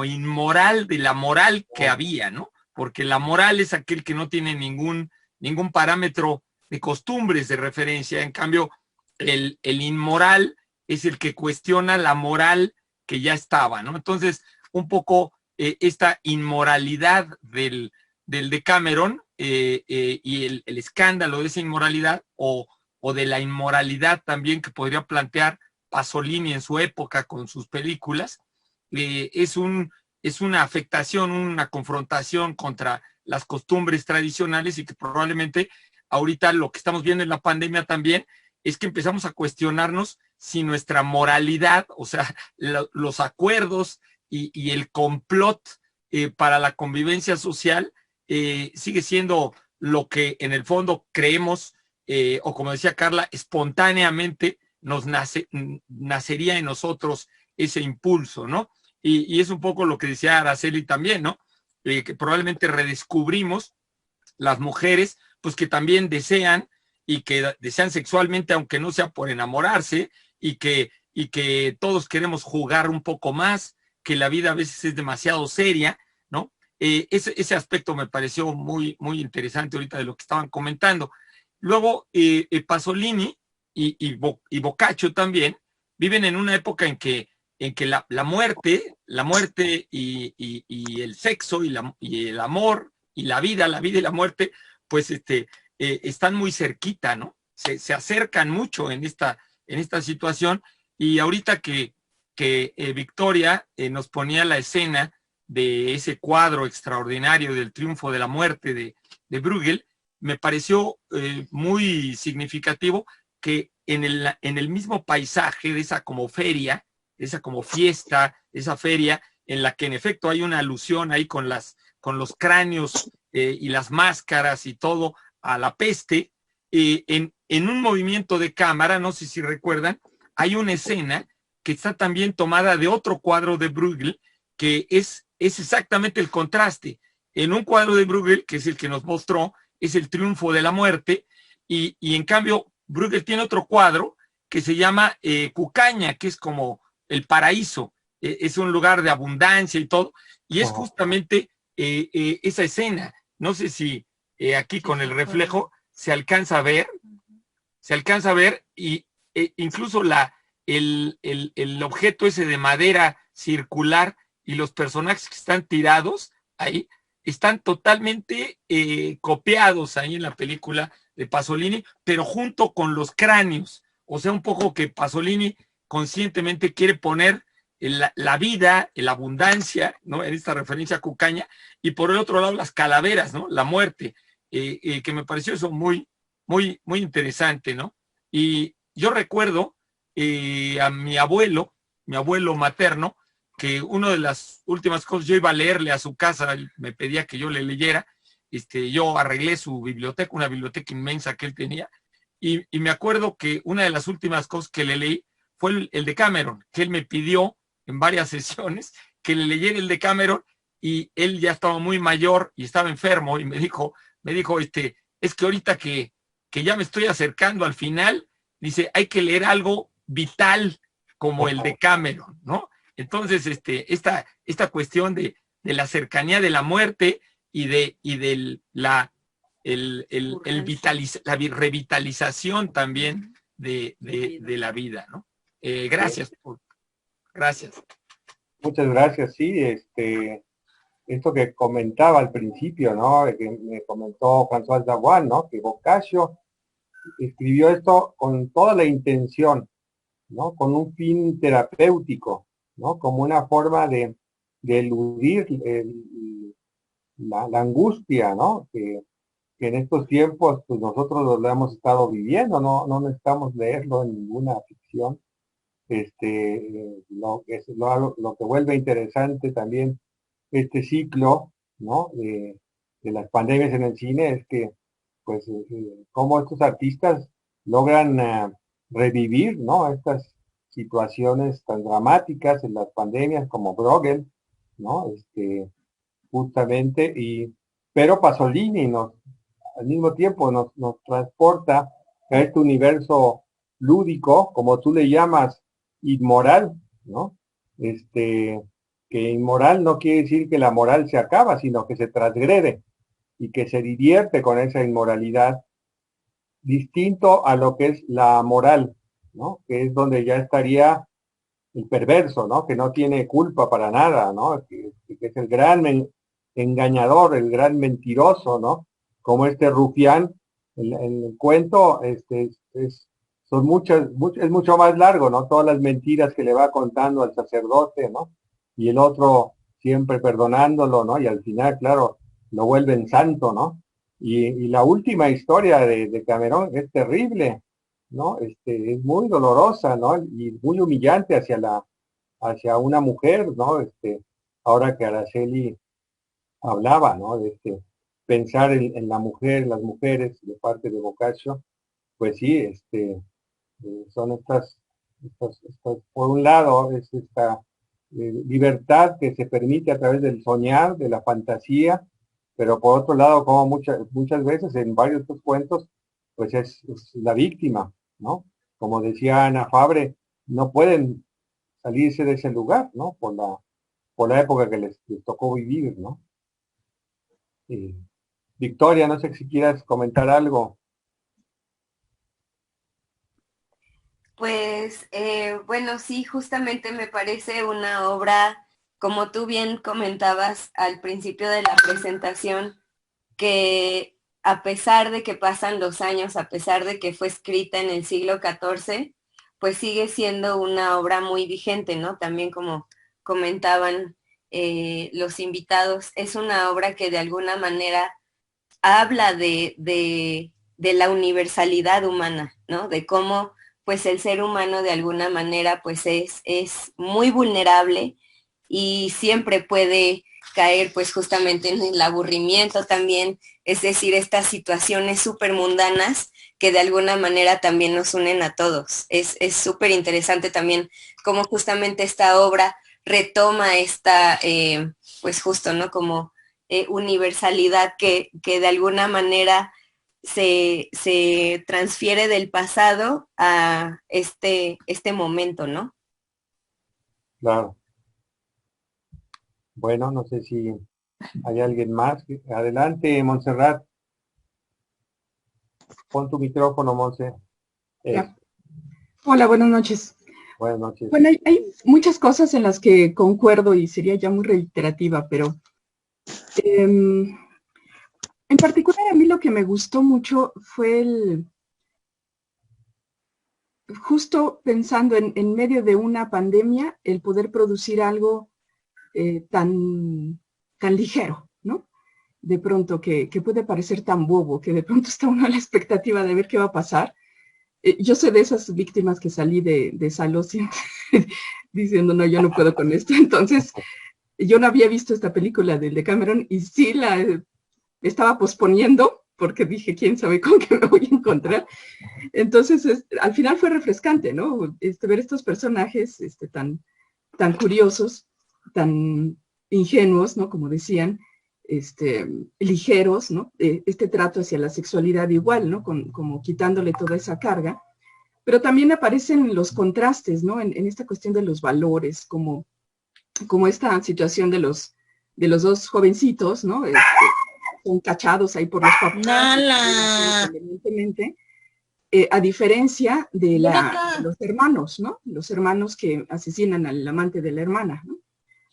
inmoral de la moral que había, ¿no? Porque la moral es aquel que no tiene ningún parámetro de costumbres de referencia. En cambio, el inmoral es el que cuestiona la moral que ya estaba, ¿no? Entonces, un poco esta inmoralidad del Decameron y el escándalo de esa inmoralidad, o de la inmoralidad también que podría plantear Pasolini en su época con sus películas, es una afectación, una confrontación contra las costumbres tradicionales, y que probablemente ahorita lo que estamos viendo en la pandemia también es que empezamos a cuestionarnos si nuestra moralidad, o sea, los acuerdos y el complot para la convivencia social sigue siendo lo que en el fondo creemos, o como decía Carla, espontáneamente nacería en nosotros ese impulso, ¿no? Y es un poco lo que decía Araceli también, ¿no? Que probablemente redescubrimos las mujeres, pues que también desean, y que desean sexualmente, aunque no sea por enamorarse, y que todos queremos jugar un poco más, que la vida a veces es demasiado seria, ¿no? Ese aspecto me pareció muy, muy interesante ahorita de lo que estaban comentando. Luego, Pasolini y Boccaccio también viven en una época en que la muerte y el sexo y el amor y la vida y la muerte, pues están muy cerquita, ¿no? Se acercan mucho en esta situación. Y ahorita que Victoria nos ponía la escena de ese cuadro extraordinario del triunfo de la muerte de Bruegel, me pareció muy significativo que en el mismo paisaje de esa como feria, esa como fiesta, esa feria, en la que en efecto hay una alusión ahí con los cráneos y las máscaras y todo a la peste, en un movimiento de cámara, no sé si recuerdan, hay una escena que está también tomada de otro cuadro de Bruegel, que es exactamente el contraste. En un cuadro de Bruegel, que es el que nos mostró, es el triunfo de la muerte, y en cambio Bruegel tiene otro cuadro que se llama Cucaña, que es como el paraíso, es un lugar de abundancia y todo, y es justamente esa escena. No sé si aquí con el reflejo se alcanza a ver, y incluso el objeto ese de madera circular y los personajes que están tirados ahí, están totalmente copiados ahí en la película de Pasolini, pero junto con los cráneos. O sea, un poco que Pasolini conscientemente quiere poner la vida, la abundancia, ¿no? En esta referencia a Cucaña, y por el otro lado las calaveras, ¿no? La muerte, que me pareció eso muy, muy, muy interesante, ¿no? Y yo recuerdo a mi abuelo materno, que una de las últimas cosas, yo iba a leerle a su casa, él me pedía que yo le leyera, yo arreglé su biblioteca, una biblioteca inmensa que él tenía, y me acuerdo que una de las últimas cosas que le leí fue el de Cameron, que él me pidió en varias sesiones que le leyera el de Cameron, y él ya estaba muy mayor y estaba enfermo, y me dijo, es que ahorita que ya me estoy acercando al final, dice, hay que leer algo vital como el de Cameron, ¿no? Entonces, esta cuestión de la cercanía de la muerte y de la revitalización también de la vida, ¿no? Gracias. Gracias. Muchas gracias, sí, esto que comentaba al principio, ¿no? Que me comentó François Dabuan, ¿no? Que Boccaccio escribió esto con toda la intención, ¿no? Con un fin terapéutico, ¿no? Como una forma de eludir la angustia, ¿no? Que en estos tiempos pues nosotros lo hemos estado viviendo, no necesitamos leerlo en ninguna ficción. Lo que vuelve interesante también este ciclo, ¿no? De las pandemias en el cine es que, pues, cómo estos artistas logran revivir, ¿no? Estas situaciones tan dramáticas en las pandemias como Bruegel, ¿no? Justamente, pero Pasolini al mismo tiempo nos transporta a este universo lúdico, como tú le llamas, inmoral, ¿no? Que inmoral no quiere decir que la moral se acaba, sino que se transgrede y que se divierte con esa inmoralidad, distinto a lo que es la moral, ¿no? Que es donde ya estaría el perverso, ¿no? Que no tiene culpa para nada, ¿no? Que es el gran engañador, el gran mentiroso, ¿no? Como este rufián, en el cuento, son es mucho más largo, ¿no? Todas las mentiras que le va contando al sacerdote, ¿no? Y el otro siempre perdonándolo, ¿no? Y al final, claro, lo vuelven santo, ¿no? Y la última historia de Cameron es terrible, ¿no? Es muy dolorosa, ¿no? Y muy humillante hacia una mujer, ¿no? Ahora que Araceli hablaba, ¿no? De pensar en la mujer, las mujeres de parte de Boccaccio, pues sí, son estas, por un lado, es esta libertad que se permite a través del soñar, de la fantasía, pero por otro lado, como muchas veces en varios de estos cuentos, pues es la víctima, ¿no? Como decía Ana Fabre, no pueden salirse de ese lugar, ¿no? Por la época que les tocó vivir, ¿no? Victoria, no sé si quieras comentar algo. Pues bueno, sí, justamente me parece una obra, como tú bien comentabas al principio de la presentación, que a pesar de que pasan los años, a pesar de que fue escrita en el siglo XIV, pues sigue siendo una obra muy vigente, ¿no? También como comentaban los invitados, es una obra que de alguna manera habla de la universalidad humana, ¿no? De cómo pues el ser humano de alguna manera pues es muy vulnerable y siempre puede caer pues justamente en el aburrimiento también, es decir, estas situaciones súper mundanas que de alguna manera también nos unen a todos. Es súper interesante también cómo justamente esta obra retoma esta, pues justo, ¿no? Como universalidad que de alguna manera se transfiere del pasado a este momento, ¿no? Claro. Bueno, no sé si hay alguien más. Adelante, Montserrat. Pon tu micrófono, Montse. Hola, buenas noches. Buenas noches. Bueno, hay muchas cosas en las que concuerdo y sería ya muy reiterativa, pero en particular a mí lo que me gustó mucho fue justo pensando en medio de una pandemia, el poder producir algo tan ligero, ¿no? De pronto, que puede parecer tan bobo, que de pronto está uno a la expectativa de ver qué va a pasar. Yo soy de esas víctimas que salí de Salos diciendo, no, yo no puedo con esto. Entonces, yo no había visto esta película de Cameron y sí la estaba posponiendo porque dije, quién sabe con qué me voy a encontrar. Entonces, al final fue refrescante, ¿no? Ver estos personajes tan curiosos, tan ingenuos, ¿no? Como decían, ligeros, ¿no? Este trato hacia la sexualidad igual, ¿no? Como quitándole toda esa carga. Pero también aparecen los contrastes, ¿no? En esta cuestión de los valores, como esta situación de los dos jovencitos, ¿no? Son cachados ahí por los papás. ¡Nala! Evidentemente, a diferencia de los hermanos, ¿no? Los hermanos que asesinan al amante de la hermana, ¿no?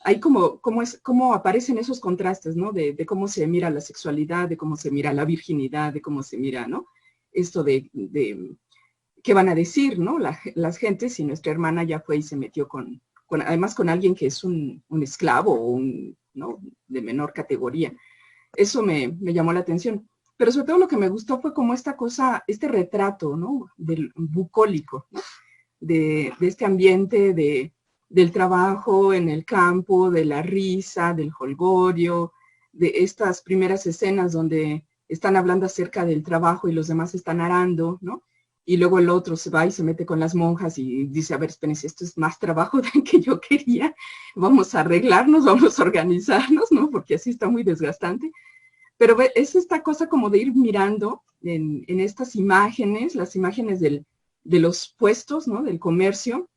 Hay cómo aparecen esos contrastes, ¿no? De cómo se mira la sexualidad, de cómo se mira la virginidad, de cómo se mira, ¿no? Esto de qué van a decir, ¿no? Las gentes, si nuestra hermana ya fue y se metió además con alguien que es un esclavo o ¿no? De menor categoría. Eso me llamó la atención. Pero sobre todo lo que me gustó fue como esta cosa, este retrato, ¿no? Del bucólico, ¿no? De este ambiente del trabajo en el campo, de la risa, del jolgorio, de estas primeras escenas donde están hablando acerca del trabajo y los demás están arando, ¿no? Y luego el otro se va y se mete con las monjas y dice, a ver, espérense, esto es más trabajo del que yo quería, vamos a arreglarnos, vamos a organizarnos, ¿no? Porque así está muy desgastante. Pero es esta cosa como de ir mirando en estas imágenes, las imágenes de los puestos, ¿no? Del comercio,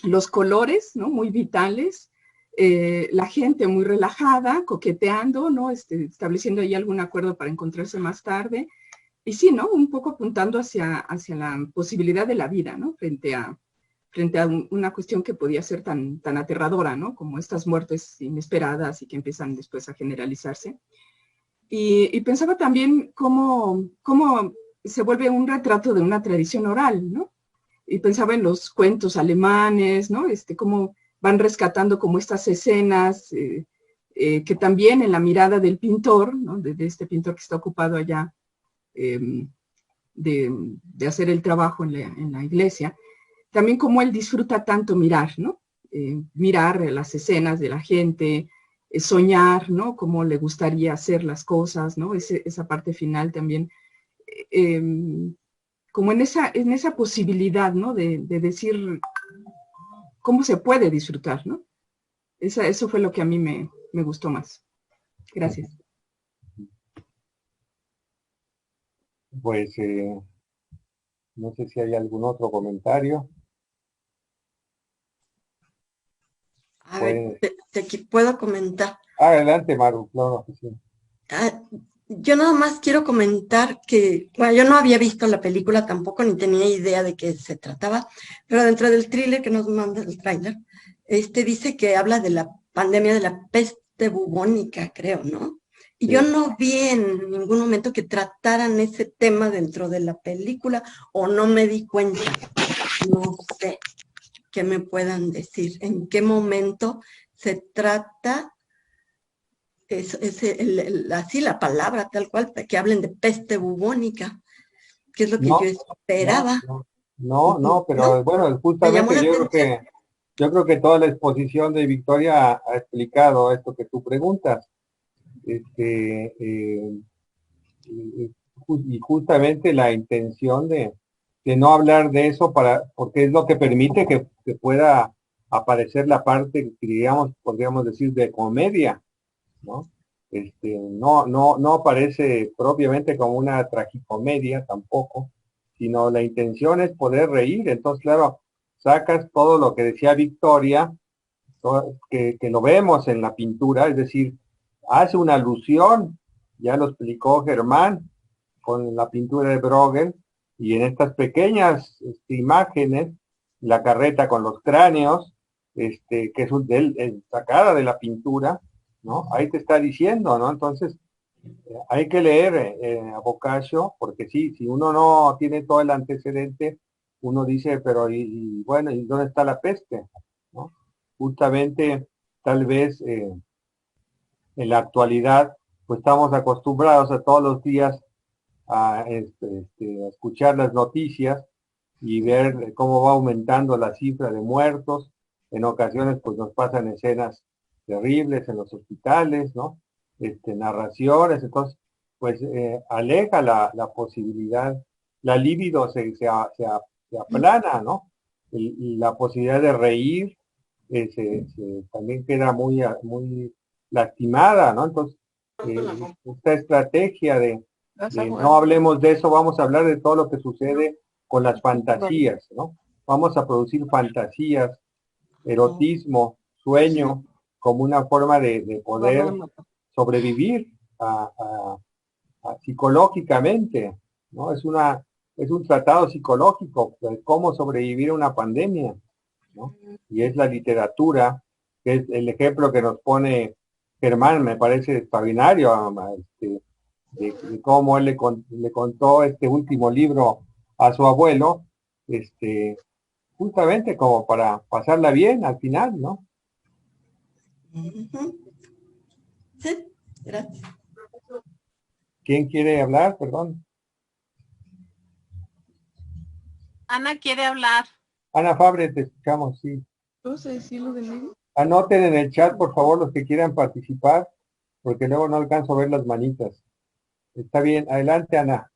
los colores, ¿no? Muy vitales, la gente muy relajada, coqueteando, ¿no? Estableciendo ahí algún acuerdo para encontrarse más tarde. Y sí, ¿no? Un poco apuntando hacia la posibilidad de la vida, ¿no? Frente a una cuestión que podía ser tan aterradora, ¿no? Como estas muertes inesperadas y que empiezan después a generalizarse. Y pensaba también cómo se vuelve un retrato de una tradición oral, ¿no? Y pensaba en los cuentos alemanes, ¿no? Cómo van rescatando como estas escenas que también en la mirada del pintor, ¿no? De este pintor que está ocupado allá de hacer el trabajo en la iglesia, también cómo él disfruta tanto mirar, ¿no? Mirar las escenas de la gente, soñar, ¿no? Cómo le gustaría hacer las cosas, ¿no? Esa parte final también, como en esa posibilidad, ¿no? De decir cómo se puede disfrutar, ¿no? Eso fue lo que a mí me gustó más. Gracias. Pues no sé si hay algún otro comentario. A ver, te puedo comentar. Adelante, Maru. Claro que sí. Yo nada más quiero comentar que, bueno, yo no había visto la película tampoco, ni tenía idea de qué se trataba, pero dentro del thriller que nos manda el tráiler, dice que habla de la pandemia de la peste bubónica, creo, ¿no? Y yo no vi en ningún momento que trataran ese tema dentro de la película, o no me di cuenta. No sé qué me puedan decir, en qué momento se trata así la palabra tal cual, que hablen de peste bubónica, que es lo que yo esperaba. No, pero bueno, justamente yo creo que toda la exposición de Victoria ha explicado esto que tú preguntas. Y justamente la intención de no hablar de eso porque es lo que permite que pueda aparecer la parte que digamos, podríamos decir, de comedia, ¿no? No aparece propiamente como una tragicomedia tampoco, sino la intención es poder reír. Entonces, claro, sacas todo lo que decía Victoria, que lo vemos en la pintura, es decir, hace una alusión, ya lo explicó Germán, con la pintura de Bruegel, y en estas pequeñas imágenes, la carreta con los cráneos, que es sacada de la pintura, ¿no? Ahí te está diciendo, ¿no? Entonces, hay que leer a Boccaccio, porque sí, si uno no tiene todo el antecedente, uno dice, pero bueno, ¿y dónde está la peste? ¿No? Justamente, tal vez en la actualidad, pues estamos acostumbrados a todos los días a escuchar las noticias y ver cómo va aumentando la cifra de muertos. En ocasiones pues nos pasan escenas terribles en los hospitales, ¿no? Narraciones, entonces pues aleja la posibilidad, la libido se aplana, ¿no? Y la posibilidad de reír también queda muy lastimada, ¿no? Entonces, esta estrategia de no hablemos de eso, vamos a hablar de todo lo que sucede con las fantasías, ¿no? Vamos a producir fantasías, erotismo, sueño, como una forma de poder sobrevivir psicológicamente, ¿no? Es un tratado psicológico de cómo sobrevivir a una pandemia, ¿no? Y es la literatura, que es el ejemplo que nos pone Germán, me parece extraordinario, de cómo él le contó este último libro a su abuelo, justamente como para pasarla bien al final, ¿no? Sí, gracias. ¿Quién quiere hablar? Perdón. Ana quiere hablar. Ana Fabre, te escuchamos, sí. Anoten en el chat, por favor, los que quieran participar, porque luego no alcanzo a ver las manitas. Está bien, adelante, Ana.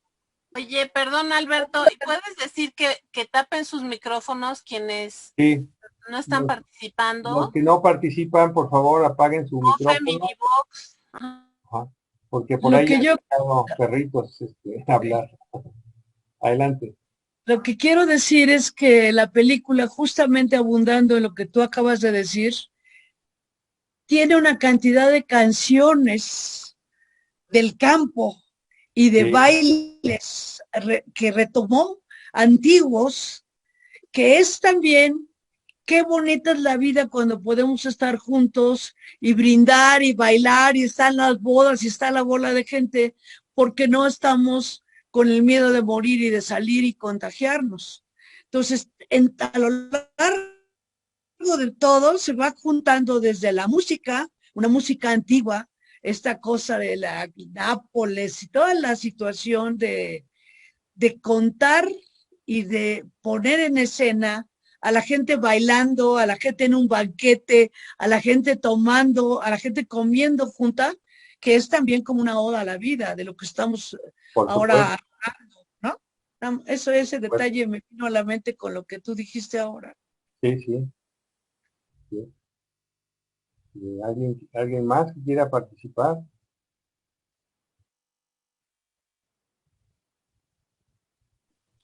Oye, perdón, Alberto, ¿y puedes decir que tapen sus micrófonos quienes Sí. no están participando? Los que no participan, por favor, apaguen su micrófono. Minibox. Ajá, porque por ahí han escuchado perritos hablar. Adelante. Lo que quiero decir es que la película, justamente abundando en lo que tú acabas de decir, tiene una cantidad de canciones del campo y de bailes que retomó antiguos, que es también qué bonita es la vida cuando podemos estar juntos y brindar y bailar y están las bodas y está la bola de gente, porque no estamos con el miedo de morir y de salir y contagiarnos. Entonces, a lo largo de todo se va juntando desde la música, una música antigua, esta cosa de la Nápoles y toda la situación de contar y de poner en escena a la gente bailando, a la gente en un banquete, a la gente tomando, a la gente comiendo junta, que es también como una oda a la vida, de lo que estamos ahora hablando, ¿no? Ese detalle me vino a la mente con lo que tú dijiste ahora. Sí. ¿Alguien más que quiera participar?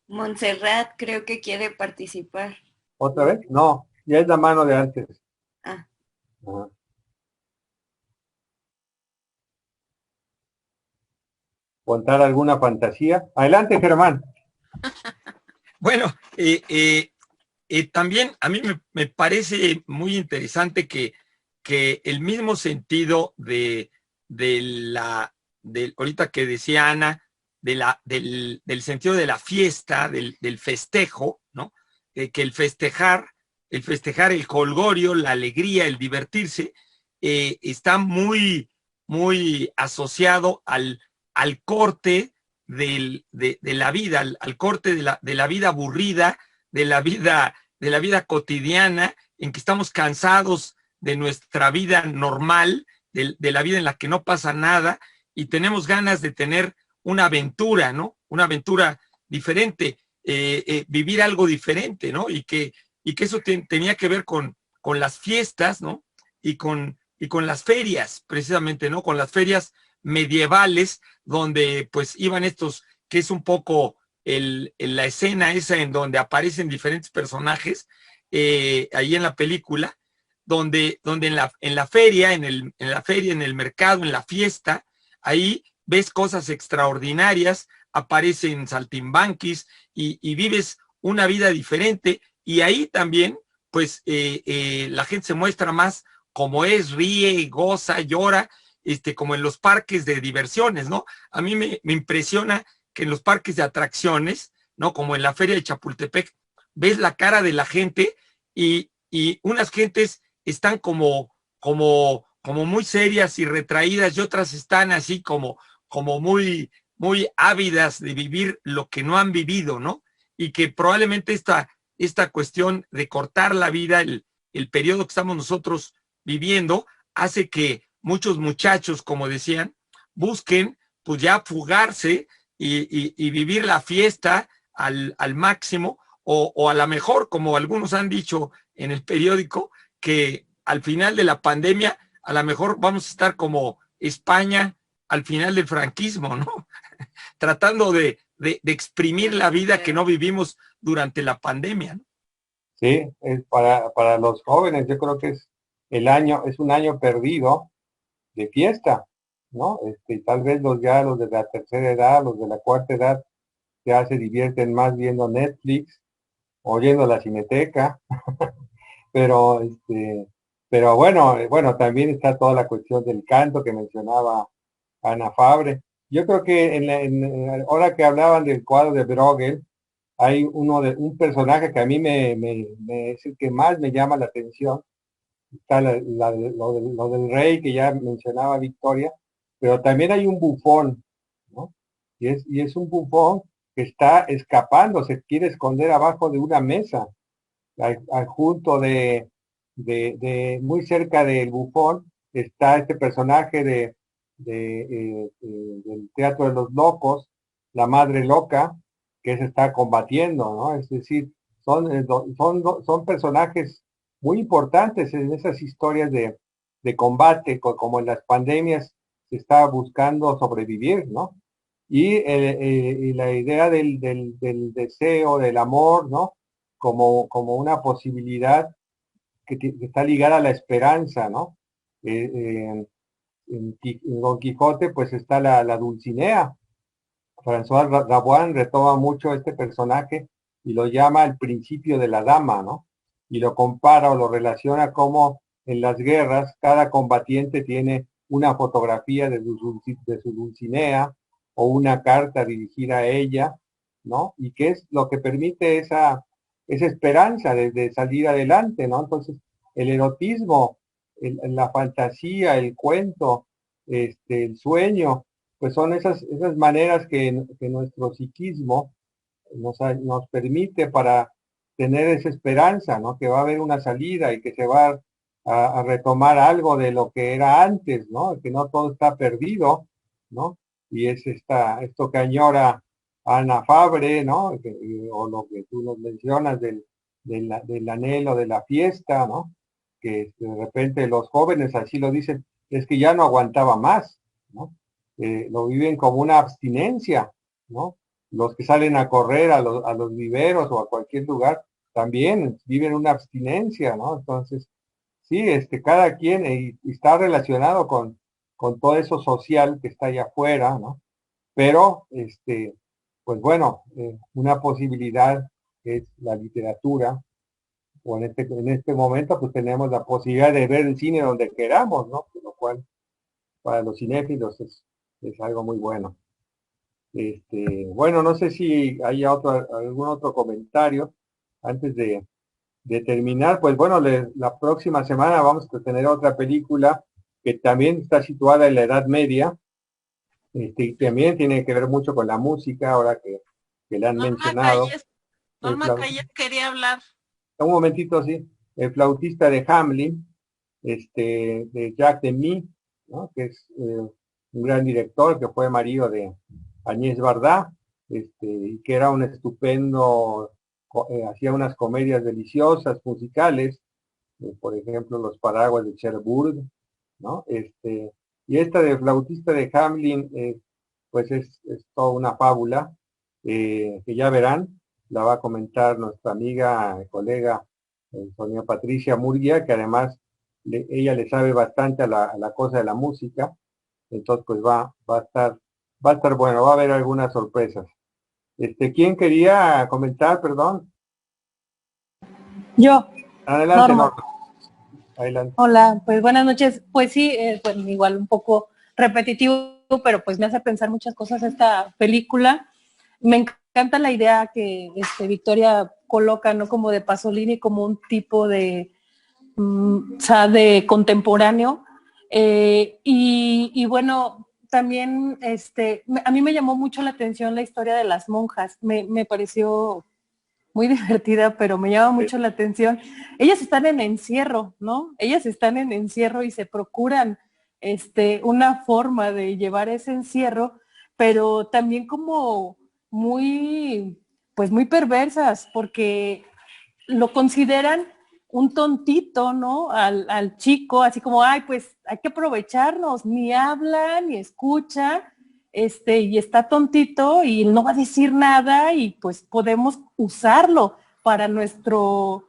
Montserrat creo que quiere participar. ¿Otra vez? No, ya es la mano de antes. Ah. Ajá. ¿Contar alguna fantasía? Adelante, Germán. Bueno, también a mí me parece muy interesante que el mismo sentido ahorita que decía Ana, del sentido de la fiesta, del festejo, ¿no? Que el festejar, el jolgorio, la alegría, el divertirse, está muy, muy asociado al corte de la vida, al corte de la vida aburrida, de la vida cotidiana, en que estamos cansados de nuestra vida normal, de la vida en la que no pasa nada, y tenemos ganas de tener una aventura, ¿no? Una aventura diferente, vivir algo diferente, ¿no? Y que eso tenía que ver con las fiestas, ¿no? Y con las ferias, precisamente, ¿no? Con las ferias medievales, donde pues iban estos, que es un poco la escena esa en donde aparecen diferentes personajes, ahí en la película, donde en la feria, en el mercado, en la fiesta, ahí ves cosas extraordinarias, aparecen saltimbanquis y vives una vida diferente, y ahí también pues la gente se muestra más como es, ríe, goza, llora, como en los parques de diversiones, ¿no? A mí me impresiona que en los parques de atracciones, ¿no? Como en la feria de Chapultepec, ves la cara de la gente y unas gentes están como muy serias y retraídas, y otras están así como muy ávidas de vivir lo que no han vivido, ¿no? Y que probablemente esta cuestión de cortar la vida, el periodo que estamos nosotros viviendo, hace que muchos muchachos, como decían, busquen pues ya fugarse y vivir la fiesta al máximo, o a lo mejor, como algunos han dicho en el periódico, que al final de la pandemia, a lo mejor vamos a estar como España al final del franquismo, ¿no? Tratando de exprimir la vida que no vivimos durante la pandemia, ¿no? Sí, es para los jóvenes, yo creo que es un año perdido de fiesta, ¿no? Tal vez los de la tercera edad, los de la cuarta edad, ya se divierten más viendo Netflix o yendo a la cineteca, pero bueno, también está toda la cuestión del canto que mencionaba Ana Fabre. Yo creo que ahora que hablaban del cuadro de Bruegel, hay un personaje que a mí es el que más me llama la atención. Está lo del rey que ya mencionaba Victoria, pero también hay un bufón, ¿no? Y es un bufón que está escapando, se quiere esconder abajo de una mesa, junto muy cerca del bufón está este personaje del Teatro de los Locos, la Madre Loca, que se está combatiendo, ¿no? Es decir, son personajes muy importantes en esas historias de combate, como en las pandemias se está buscando sobrevivir, ¿no? Y la idea del deseo, del amor, ¿no? Como una posibilidad que está ligada a la esperanza, ¿no? En Don Quijote pues está la Dulcinea. François Rabouin retoma mucho este personaje y lo llama el principio de la dama, ¿no? Y lo compara o lo relaciona como en las guerras cada combatiente tiene una fotografía de su Dulcinea o una carta dirigida a ella, ¿no? Y que es lo que permite esa esperanza de salir adelante, ¿no? Entonces, el erotismo, la fantasía, el cuento, el sueño, pues son esas maneras que nuestro psiquismo nos permite para tener esa esperanza, ¿no? Que va a haber una salida y que se va a retomar algo de lo que era antes, ¿no? Que no todo está perdido, ¿no? Y es esto que añora Ana Fabre, ¿no? O lo que tú nos mencionas del anhelo de la fiesta, ¿no? Que de repente los jóvenes así lo dicen, es que ya no aguantaba más, ¿no? Lo viven como una abstinencia, ¿no? Los que salen a correr a los viveros o a cualquier lugar también viven una abstinencia, ¿no? Entonces, sí, cada quien está relacionado con todo eso social que está allá afuera, ¿no? Pero, pues bueno, una posibilidad es la literatura, o en este momento pues tenemos la posibilidad de ver el cine donde queramos, ¿no? Lo cual para los cinéfilos es algo muy bueno. Bueno, no sé si hay algún otro comentario antes de terminar. Pues bueno, la próxima semana vamos a tener otra película que también está situada en la Edad Media, y también tiene que ver mucho con la música, ahora que le han mencionado. Norma Calle quería hablar. Un momentito, sí. El flautista de Hamelin, de Jacques Demy, ¿no? Que es un gran director, que fue marido de Agnès Varda, y que era un estupendo, hacía unas comedias deliciosas, musicales, por ejemplo, Los Paraguas de Cherbourg, ¿no? Y esta de flautista de Hamelin, pues es toda una fábula, que ya verán, la va a comentar nuestra amiga, colega, Sonia Patricia Murguía, que además ella le sabe bastante a la cosa de la música, entonces pues va a estar bueno, va a haber algunas sorpresas. ¿Quién quería comentar, perdón? Yo. Adelante, Norma. Norma. Adelante. Hola, pues buenas noches. Pues sí, pues igual un poco repetitivo, pero pues me hace pensar muchas cosas esta película. Me encanta la idea que Victoria coloca, ¿no? Como de Pasolini, como un tipo de, o sea, de contemporáneo. Y bueno, también a mí me llamó mucho la atención la historia de las monjas. Me pareció muy divertida, pero me llama mucho la atención. Ellas están en encierro, ¿no? Ellas están en encierro y se procuran una forma de llevar ese encierro, pero también como muy, pues muy perversas, porque lo consideran un tontito, ¿no? Al chico, así como, ay, pues hay que aprovecharnos, ni habla, ni escucha, y está tontito y no va a decir nada y pues podemos usarlo para nuestro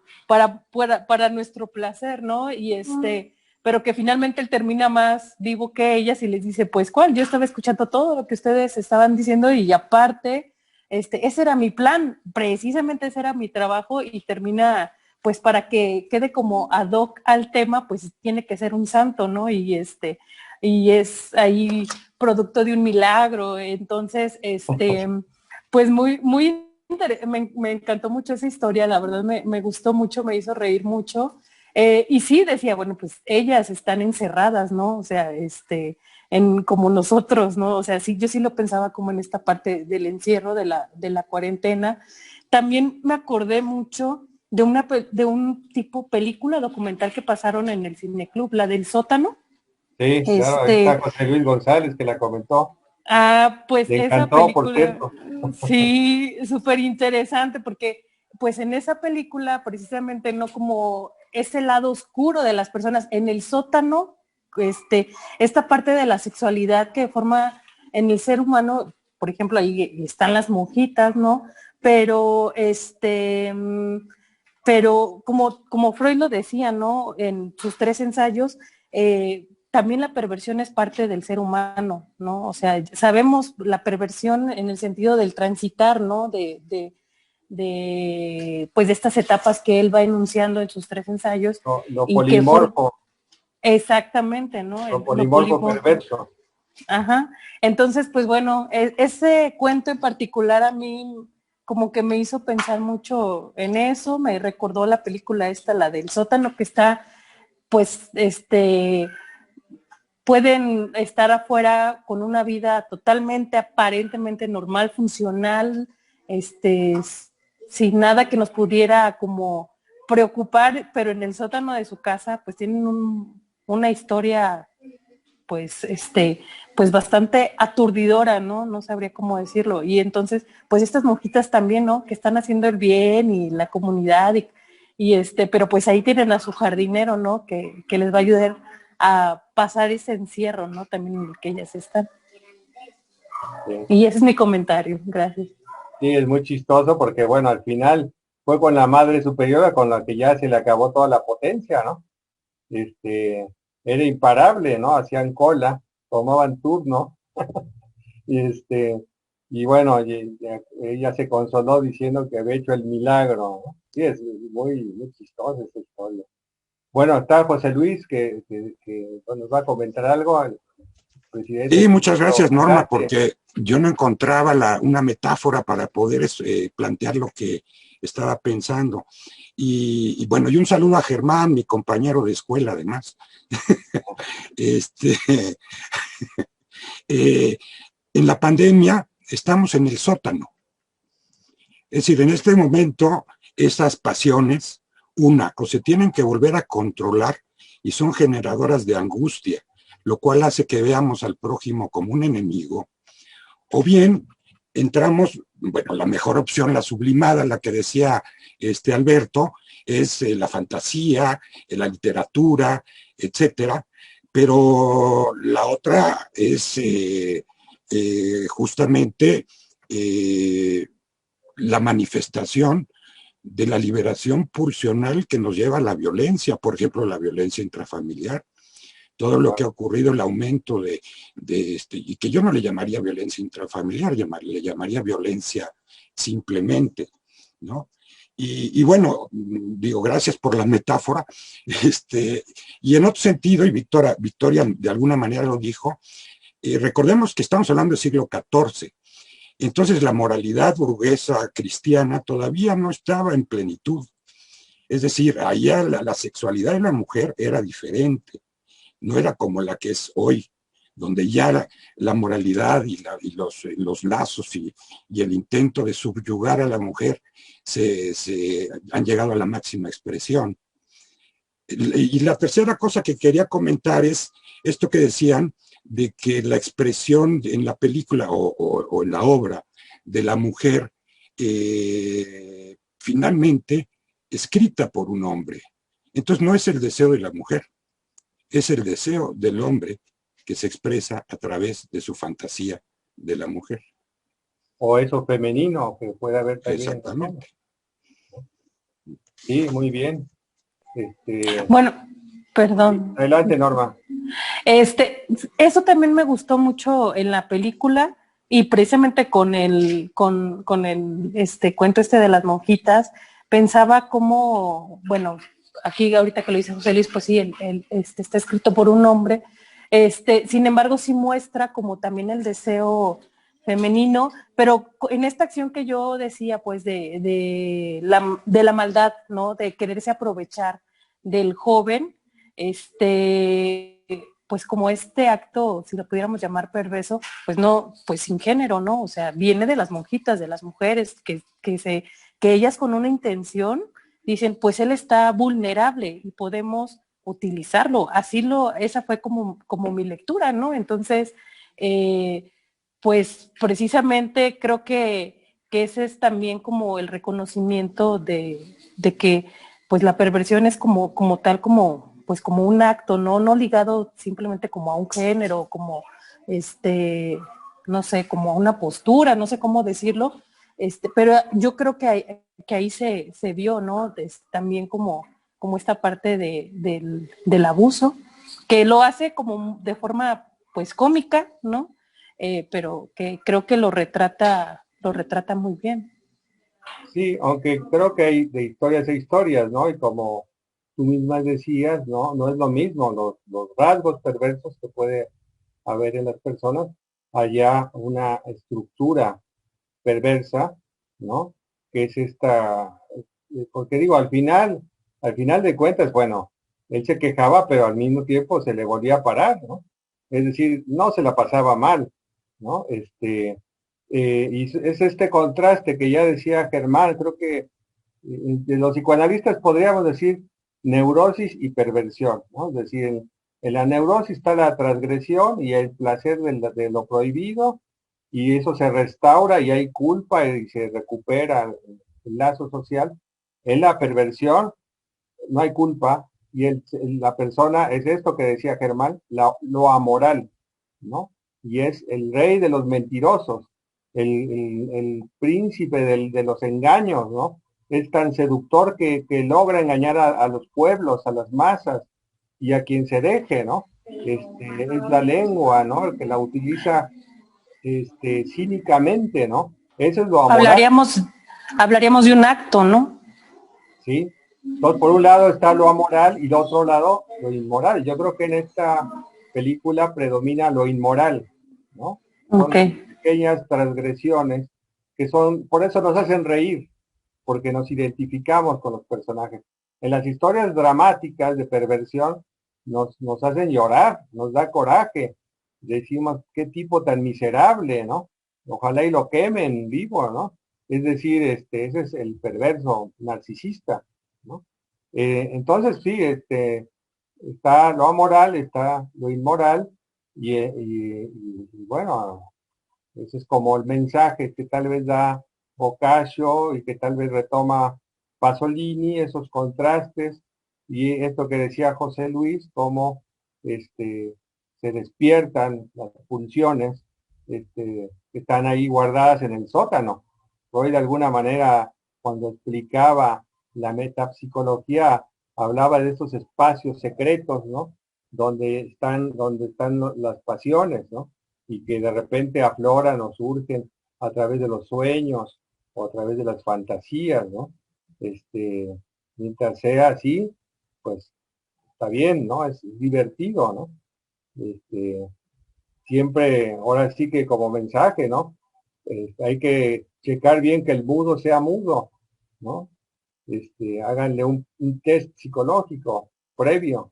placer, ¿no? Y pero que finalmente él termina más vivo que ellas y les dice, pues, ¿cuál? Yo estaba escuchando todo lo que ustedes estaban diciendo y aparte, ese era mi plan, precisamente ese era mi trabajo y termina, pues para que quede como ad hoc al tema, pues tiene que ser un santo, ¿no? Y es ahí producto de un milagro. Entonces, pues muy me encantó mucho esa historia, la verdad me gustó mucho, me hizo reír mucho. Y sí, decía, bueno, pues ellas están encerradas, ¿no? O sea, como nosotros, ¿no? O sea, sí, yo sí lo pensaba como en esta parte del encierro, de la cuarentena. También me acordé mucho de un tipo película documental que pasaron en el Cineclub, la del sótano. Sí, claro, ahí está José Luis González que la comentó. Pues Le esa encantó, película, por cierto. sí, súper interesante, porque pues en esa película precisamente no como ese lado oscuro de las personas, en el sótano, esta parte de la sexualidad que forma en el ser humano, por ejemplo, ahí están las monjitas, ¿no? Pero pero como Freud lo decía, ¿no? En sus 3 ensayos, también la perversión es parte del ser humano, ¿no? O sea, sabemos la perversión en el sentido del transitar, ¿no? Pues de estas etapas que él va enunciando en sus 3 ensayos. Lo polimorfo. Exactamente, ¿no? Lo polimorfo perverso. Ajá. Entonces, pues bueno, ese cuento en particular a mí como que me hizo pensar mucho en eso, me recordó la película esta, la del sótano, que está, pues, pueden estar afuera con una vida totalmente, aparentemente normal, funcional, sin nada que nos pudiera como preocupar, pero en el sótano de su casa, pues tienen una historia, pues, pues bastante aturdidora, ¿no? No sabría cómo decirlo. Y entonces, pues estas monjitas también, ¿no? Que están haciendo el bien y la comunidad pero pues ahí tienen a su jardinero, ¿no? Que les va a ayudar a pasar ese encierro, ¿no? También en el que ellas están. Sí. Y ese es mi comentario, gracias. Sí, es muy chistoso porque, bueno, al final fue con la Madre Superiora con la que ya se le acabó toda la potencia, ¿no? Era imparable, ¿no? Hacían cola, tomaban turno, y bueno, ella se consoló diciendo que había hecho el milagro, ¿no? Sí, es muy chistosa esa historia. Bueno, está José Luis, que nos va a comentar algo. Sí, muchas gracias, Norma, porque yo no encontraba una metáfora para poder plantear lo que estaba pensando. Y bueno, y un saludo a Germán, mi compañero de escuela, además. En la pandemia estamos en el sótano. Es decir, en este momento, esas pasiones, o se tienen que volver a controlar y son generadoras de angustia, lo cual hace que veamos al prójimo como un enemigo, o bien entramos, bueno, la mejor opción, la sublimada, la que decía Alberto, es la fantasía, la literatura, etcétera, pero la otra es justamente la manifestación de la liberación pulsional que nos lleva a la violencia, por ejemplo, la violencia intrafamiliar, todo lo que ha ocurrido, el aumento y que yo no le llamaría violencia intrafamiliar, le llamaría violencia simplemente, ¿no? Y bueno, digo, gracias por la metáfora, y en otro sentido, y Victoria de alguna manera lo dijo, recordemos que estamos hablando del siglo XIV, entonces la moralidad burguesa cristiana todavía no estaba en plenitud, es decir, allá la sexualidad de la mujer era diferente, no era como la que es hoy, donde ya la moralidad y los lazos y el intento de subyugar a la mujer se han llegado a la máxima expresión. Y la tercera cosa que quería comentar es esto que decían de que la expresión en la película o en la obra de la mujer finalmente escrita por un hombre. Entonces no es el deseo de la mujer, es el deseo del hombre que se expresa a través de su fantasía de la mujer. O eso femenino que puede haber también. Exactamente. Sí, muy bien. Bueno, perdón. Adelante, Norma. Eso también me gustó mucho en la película y precisamente con el cuento de las monjitas, pensaba cómo, bueno, aquí ahorita que lo dice José Luis, pues sí, está escrito por un hombre, sin embargo sí muestra como también el deseo femenino, pero en esta acción que yo decía, pues de la maldad, ¿no? De quererse aprovechar del joven, pues como acto, si lo pudiéramos llamar perverso, pues no, pues sin género, ¿no? O sea, viene de las monjitas, de las mujeres, que ellas con una intención dicen, pues él está vulnerable y podemos utilizarlo. Esa fue como mi lectura, ¿no? Entonces, pues precisamente creo que ese es también como el reconocimiento de que pues la perversión es como tal, pues como un acto, no ligado simplemente como a un género, como no sé, como a una postura, no sé cómo decirlo, pero yo creo que ahí se vio, ¿no? También como esta parte del abuso, que lo hace como de forma pues cómica, ¿no? Pero que creo que lo retrata muy bien. Sí, aunque creo que hay de historias a historias, ¿no? Y como tú misma decías, no es lo mismo, los rasgos perversos que puede haber en las personas, allá una estructura perversa, ¿no? Que es porque digo, al final de cuentas, bueno, él se quejaba, pero al mismo tiempo se le volvía a parar, ¿no? Es decir, no se la pasaba mal, ¿no? Y es este contraste que ya decía Germán, creo que de los psicoanalistas podríamos decir neurosis y perversión, ¿no? Es decir, en la neurosis está la transgresión y el placer de lo prohibido, y eso se restaura y hay culpa y se recupera el lazo social. En la perversión no hay culpa y la persona es esto que decía Germán, lo amoral, ¿no? Y es el rey de los mentirosos, el príncipe de los engaños, ¿no? Es tan seductor que logra engañar a los pueblos, a las masas y a quien se deje, ¿no? Es la lengua, ¿no? El que la utiliza cínicamente, ¿no? Eso es lo amoral. Hablaríamos de un acto, ¿no? Sí. Entonces, por un lado está lo amoral y del otro lado lo inmoral. Yo creo que en esta película predomina lo inmoral, ¿no? Okay. Son pequeñas transgresiones que por eso nos hacen reír, porque nos identificamos con los personajes. En las historias dramáticas de perversión nos hacen llorar, nos da coraje. Decimos, qué tipo tan miserable, ¿no? Ojalá y lo quemen vivo, ¿no? Es decir, ese es el perverso narcisista, ¿no? Entonces sí, está lo amoral, está lo inmoral, y bueno, ese es como el mensaje que tal vez da Boccaccio y que tal vez retoma Pasolini, esos contrastes, y esto que decía José Luis, cómo se despiertan las pulsiones que están ahí guardadas en el sótano. Hoy de alguna manera, cuando explicaba la metapsicología, hablaba de esos espacios secretos, ¿no? Donde están las pasiones, ¿no? Y que de repente afloran o surgen a través de los sueños o a través de las fantasías, ¿no? Mientras sea así, pues está bien, ¿no? Es divertido, ¿no? Siempre, ahora sí que como mensaje, ¿no? Hay que checar bien que el mudo sea mudo, ¿no? Háganle un test psicológico previo.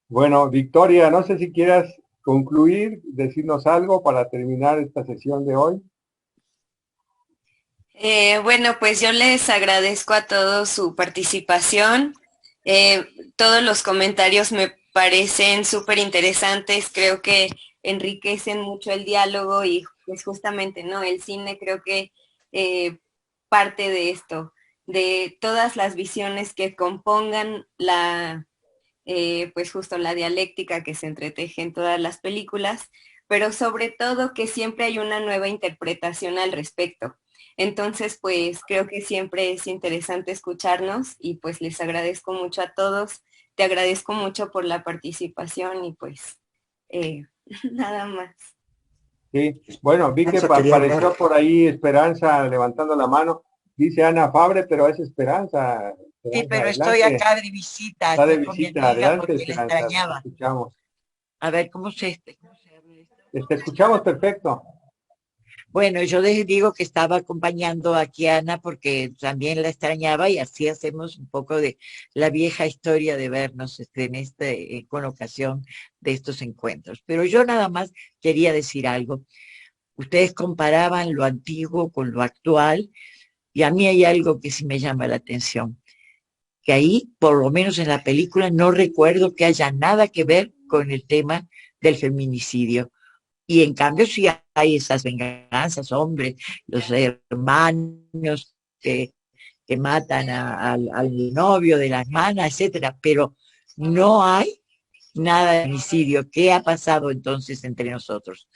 Bueno, Victoria, no sé si quieras concluir, decirnos algo para terminar esta sesión de hoy. Bueno, pues yo les agradezco a todos su participación. Todos los comentarios me parecen súper interesantes, creo que enriquecen mucho el diálogo y pues justamente, ¿no? El cine creo que parte de esto, de todas las visiones que compongan pues justo la dialéctica que se entreteje en todas las películas, pero sobre todo que siempre hay una nueva interpretación al respecto. Entonces, pues creo que siempre es interesante escucharnos y pues les agradezco mucho a todos. Te agradezco mucho por la participación y pues nada más. Sí, bueno, vi que apareció por ahí Esperanza levantando la mano. Dice Ana Fabre, pero es Esperanza. Sí, pero adelante. estoy acá de visita. Está de Estoy con mi visita, amiga adelante, porque la Esperanza, te extrañaba. escuchamos. A ver, ¿cómo se Te escuchamos perfecto. Bueno, yo les digo que estaba acompañando aquí a Ana porque también la extrañaba y así hacemos un poco de la vieja historia de vernos con ocasión de estos encuentros. Pero yo nada más quería decir algo. Ustedes comparaban lo antiguo con lo actual y a mí hay algo que sí me llama la atención. Que ahí, por lo menos en la película, no recuerdo que haya nada que ver con el tema del feminicidio. Y en cambio sí hay esas venganzas, hombres, los hermanos que matan al novio de la hermana, etcétera, pero no hay nada de feminicidio. ¿Qué ha pasado entonces entre nosotros?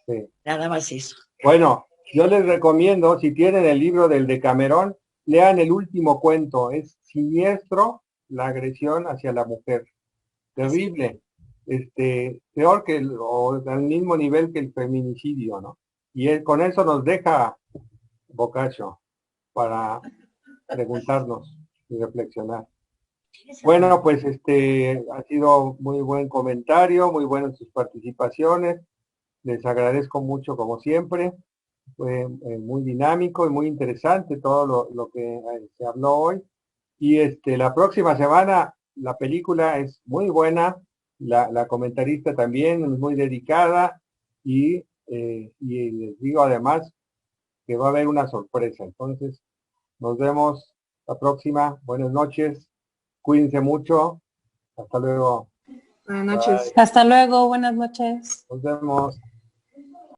Sí. Nada más eso. Bueno, yo les recomiendo, si tienen el libro del Decamerón, lean el último cuento. Es siniestro la agresión hacia la mujer. Terrible. Peor que o al mismo nivel que el feminicidio, ¿no? Y con eso nos deja Boccaccio para preguntarnos y reflexionar. Bueno, pues ha sido muy buen comentario, muy buenas sus participaciones. Les agradezco mucho como siempre. Fue muy dinámico y muy interesante todo lo que se habló hoy. Y la próxima semana la película es muy buena. La comentarista también es muy dedicada y les digo además que va a haber una sorpresa. Entonces, nos vemos la próxima. Buenas noches. Cuídense mucho. Hasta luego. Buenas noches. Hasta luego, buenas noches. Nos vemos.